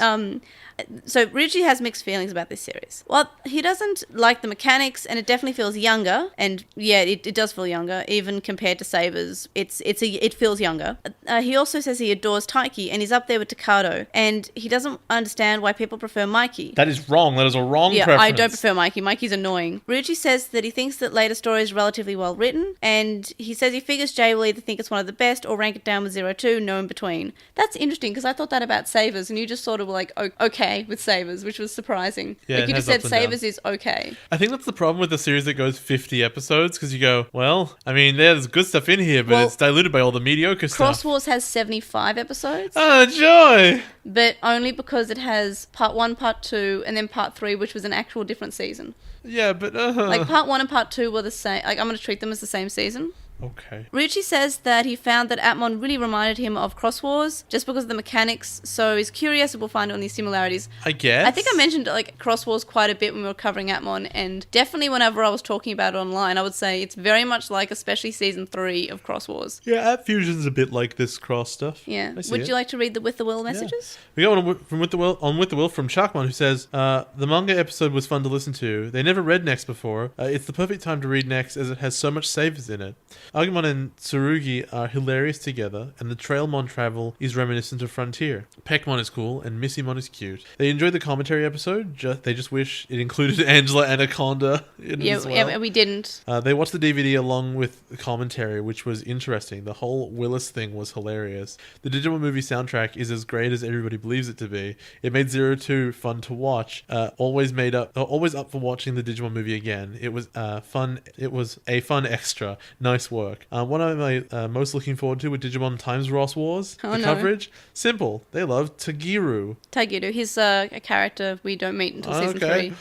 So Ryuichi has mixed feelings about this series. Well, he doesn't like the mechanics, and it definitely feels younger. And yeah, it does feel younger, even compared to Sabers. It feels younger. He also says he adores Taiki, and he's up there with Takado. And he doesn't understand why people prefer Mikey. That is wrong. That is a wrong preference. I don't prefer Mikey. Mikey's annoying. Ryuichi says that he thinks that later story is relatively well written, and he says he figures Jay will either think it's one of the best or rank it down with 0-2, no in between. That's interesting, because I thought that about Sabers, and you just sort of were like, okay. okay with Sabers, which was surprising. Yeah, like it you just has said, ups and Sabers downs. is okay. I think that's the problem with the series that goes 50 episodes, because you go, well, I mean, there's good stuff in here, but Well, it's diluted by all the mediocre Xros stuff. Wars has 75 episodes, Oh, joy! but only because it has part 1, part 2, and then part 3, which was an actual different season. Yeah, but... Like, part 1 and part 2 were the same. Like, I'm going to treat them as the same season. Okay. Ryuichi says that he found that Appmon really reminded him of Xros Wars just because of the mechanics, so he's curious if we'll find any similarities. I guess. I think I mentioned like Xros Wars quite a bit when we were covering Appmon, and definitely whenever I was talking about it online, I would say it's very much like, especially season 3 of Xros Wars. Yeah, App Fusion's a bit like this cross stuff. Yeah. I see Would it. you like to read the With the Will messages? We got one from With the Will from Sharkmon, who says, the manga episode was fun to listen to. They never read Next before. It's the perfect time to read Next as it has so much savers in it. Agumon and Tsurugi are hilarious together, and the Trailmon travel is reminiscent of Frontier. Peckmon is cool, and Missymon is cute. They enjoyed the commentary episode, they just wish it included Angela Anaconda in it as well. Yeah, we didn't. They watched the DVD along with the commentary, which was interesting. The whole Willis thing was hilarious. The Digimon movie soundtrack is as great as everybody believes it to be. It made 02 fun to watch. Always up for watching the Digimon movie again. It was fun. It was a fun extra. Nice work. What am I most looking forward to with Digimon Times Xros Wars? Oh, The no. coverage? Simple. They love Tagiru. Tagiru, he's a character we don't meet until season 3.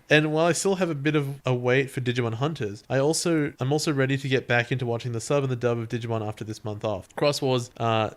And while I still have a bit of a wait for Digimon Hunters, I'm also ready to get back into watching the sub and the dub of Digimon after this month off. Xros Wars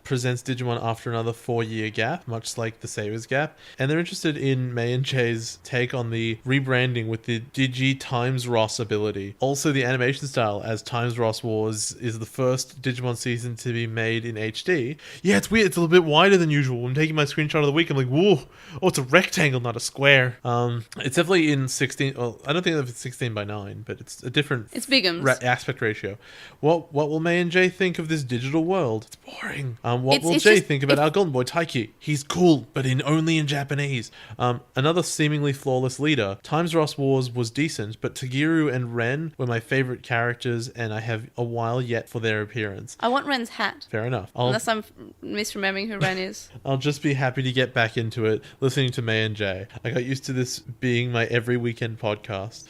presents Digimon after another 4-year gap, much like the Savers gap, and they're interested in May and Jay's take on the rebranding with the Digi Times Ross ability. Also, the animation style, as Times Xros Wars is the first Digimon season to be made in HD. Yeah, it's weird. It's a little bit wider than usual. I'm taking my screenshot of the week. I'm like, whoa, oh, it's a rectangle, not a square. It's definitely in 16. Well, I don't think it's 16 by 9, but it's a different. It's bigums. Aspect ratio. What will May and Jay think of this digital world? It's boring. What will It's Jay just- think about our golden boy Taiki? He's cool, but only in Japanese. Another seemingly flawless leader. Times Xros Wars was decent, but Tagiru and Ren were my favorite characters, and I have a while yet for their appearance. I want Ren's hat. Fair enough. Unless I'm misremembering who Ren is. I'll just be happy to get back into it, listening to May and Jay. I got used to this being my every weekend podcast.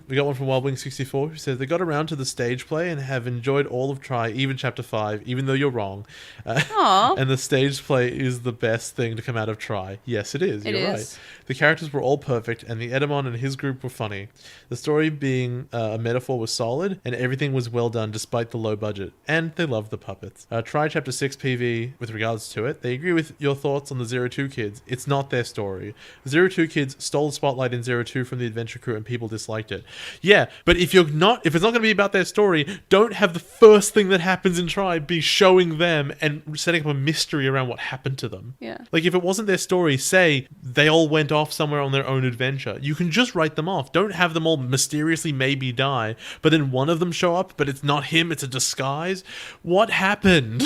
We got one from Wildwing64 who says they got around to the stage play and have enjoyed all of Try, even Chapter 5, even though you're wrong. Aww. And the stage play is the best thing to come out of Try. Yes, it is. You're right. The characters were all perfect, and the Edamon and his group were funny. The story being a metaphor was solid, and everything was well done despite the low budget. And they loved the puppets. Try Chapter 6 PV with regards to it. They agree with your thoughts on the 02 kids. It's not their story. The 02 kids stole the spotlight in 02 from the Adventure Crew, and people disliked it. Yeah, but if it's not going to be about their story, don't have the first thing that happens in Try be showing them and setting up a mystery around what happened to them. Yeah. Like, if it wasn't their story, say they all went off somewhere on their own adventure. You can just write them off. Don't have them all mysteriously maybe die, but then one of them show up, but it's not him, it's a disguise. What happened?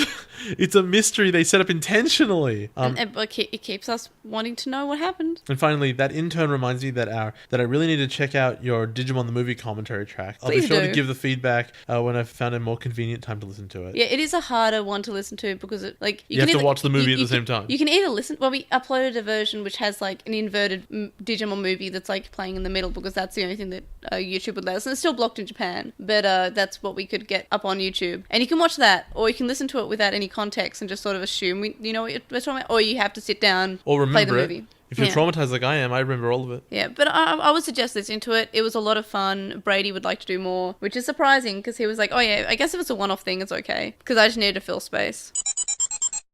It's a mystery they set up intentionally. It keeps us wanting to know what happened. And finally, that in turn reminds me that I really need to check out your Digimon the Movie commentary track. I'll be Please sure do. to give the feedback when I've found a more convenient time to listen to it. Yeah, it is a harder one to listen to because You have to watch the movie at the same time. You can either listen. Well, we uploaded a version which has like an inverted Digimon movie that's like playing in the middle because that's the only thing that YouTube would let us. And it's still blocked in Japan, but that's what we could get up on YouTube. And you can watch that, or you can listen to it without any context and just sort of assume you know what we're talking about, or you have to sit down Or play the remember movie. it. If you're traumatized like I am, I remember all of it. Yeah, but I would suggest listening to it. It was a lot of fun. Brady would like to do more, which is surprising because he was like, oh yeah, I guess if it's a one-off thing, it's okay. Because I just needed to fill space.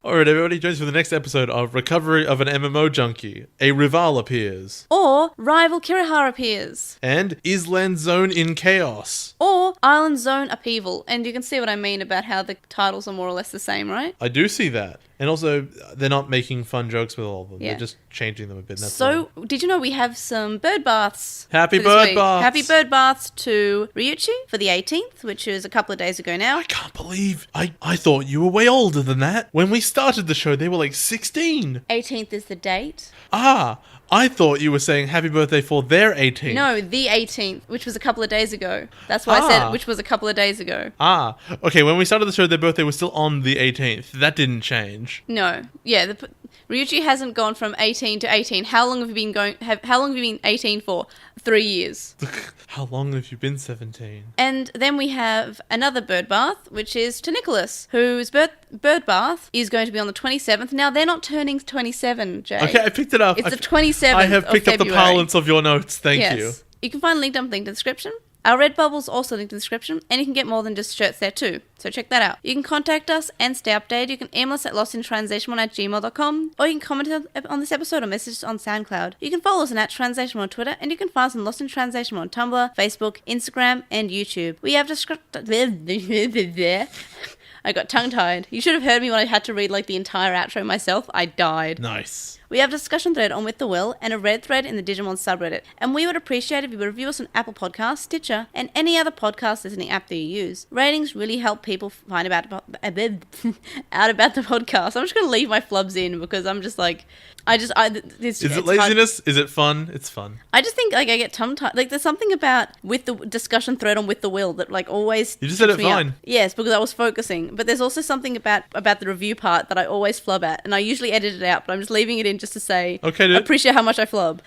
Alright, everybody, join us for the next episode of Recovery of an MMO Junkie. A rival appears. Or rival Kirihara appears. And Island Zone in Chaos. Or Island Zone Upheaval. And you can see what I mean about how the titles are more or less the same, right? I do see that. And also, they're not making fun jokes with all of them. Yeah. They're just changing them a bit. That's So, all. did you know we have some bird baths? Happy for this bird week? baths! Happy bird baths to Ryuichi for the 18th, which is a couple of days ago now. I can't believe I thought you were way older than that. When we started the show, they were like 16. 18th is the date. I thought you were saying happy birthday for their 18th. No, the 18th, which was a couple of days ago. That's why I said which was a couple of days ago. Okay, when we started the show, their birthday was still on the 18th. That didn't change. No. Yeah, Ryuichi hasn't gone from 18 to 18. How long have you been how long have you been 18 for? 3 years. How long have you been 17? And then we have another bird bath, which is to Nicholas, whose bird bath is going to be on the 27th. Now, they're not turning 27, Jay. Okay, I picked it up. It's the 27th I have picked of up the February. parlance of your notes. Thank you. You can find a link in the description. Our Redbubble's also linked in the description, and you can get more than just shirts there too. So check that out. You can contact us and stay updated. You can email us at LostinTranslationmon@gmail.com, or you can comment on this episode or message us on SoundCloud. You can follow us on @TranslationMon on Twitter, and you can find us on LostinTranslationmon on Tumblr, Facebook, Instagram, and YouTube. We have I got tongue-tied. You should have heard me when I had to read like the entire outro myself. I died. Nice. We have a discussion thread on With the Will and a red thread in the Digimon subreddit. And we would appreciate if you would review us on Apple Podcasts, Stitcher, and any other podcast listening app that you use. Ratings really help people find out about the podcast. I'm just going to leave my flubs in because I'm just like... Is it laziness? Is it fun? It's fun. I just think like I get tongue-tied. Like there's something about with the discussion thread on With the Will that like always... You just said it fine. Yes, because I was focusing. But there's also something about the review part that I always flub at. And I usually edit it out, but I'm just leaving it in just to say, okay, dude. I appreciate how much I flub.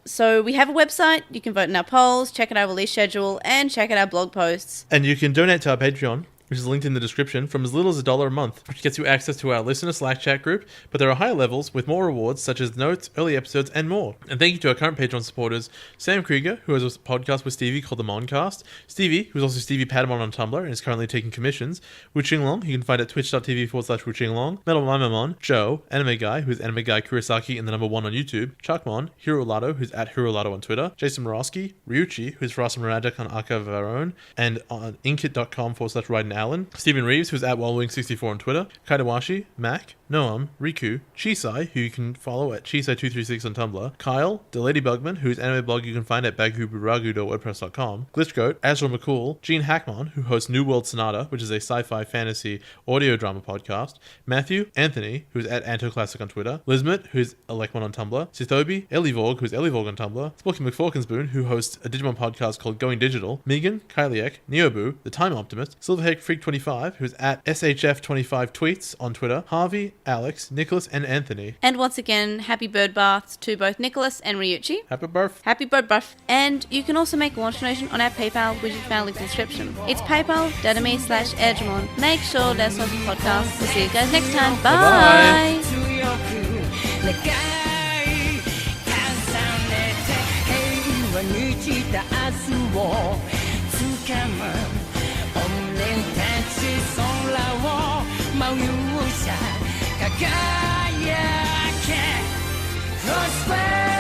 So we have a website. You can vote in our polls, check out our release schedule, and check out our blog posts. And you can donate to our Patreon, which is linked in the description, from as little as $1 a month, which gets you access to our listener Slack chat group, but there are higher levels with more rewards such as notes, early episodes, and more. And thank you to our current Patreon supporters, Sam Krieger, who has a podcast with Stevie called the Moncast, Stevie, who's also Stevie Padmon on Tumblr and is currently taking commissions, Wuching Long, who you can find at twitch.tv/Wuching Long, Metal Mimamon, Joe, Anime Guy, who's Anime Guy Kurosaki and the #1 on YouTube, Chuckmon, Hirolato, who's at Hirolato on Twitter, Jason Morosky, Ryuchi, who's Rasa Murajak on Archive of Our Own, and on inkit.com/Ryden Allen, Stephen Reeves, who's at Wallwing64 on Twitter, Kaidawashi, Mac, Noam, Riku, Chisai, who you can follow at Chisai236 on Tumblr, Kyle, The Lady Bugman, whose anime blog you can find at baguburagu.wordpress.com, Glitchgoat, Azra McCool, Gene Hackmon, who hosts New World Sonata, which is a sci-fi fantasy audio drama podcast, Matthew, Anthony, who's at AntoClassic on Twitter, Lizmet, who's Alekmon on Tumblr, Sithobi, Ellivorg, who's Ellivorg on Tumblr, Sporky McForkinspoon, who hosts a Digimon podcast called Going Digital, Megan, Kyliek, Neobu, The Time Optimist, Silverhead Freak 25, who's at SHF25 tweets on Twitter, Harvey, Alex, Nicholas, and Anthony. And once again, happy bird baths to both Nicholas and Ryuichi. Happy birth. Happy bird bath. And you can also make a launch donation on our PayPal, which is found in the description. It's paypal.me/Edgemon. Make sure that's on the podcast. We'll see you guys next time. Bye. Bye.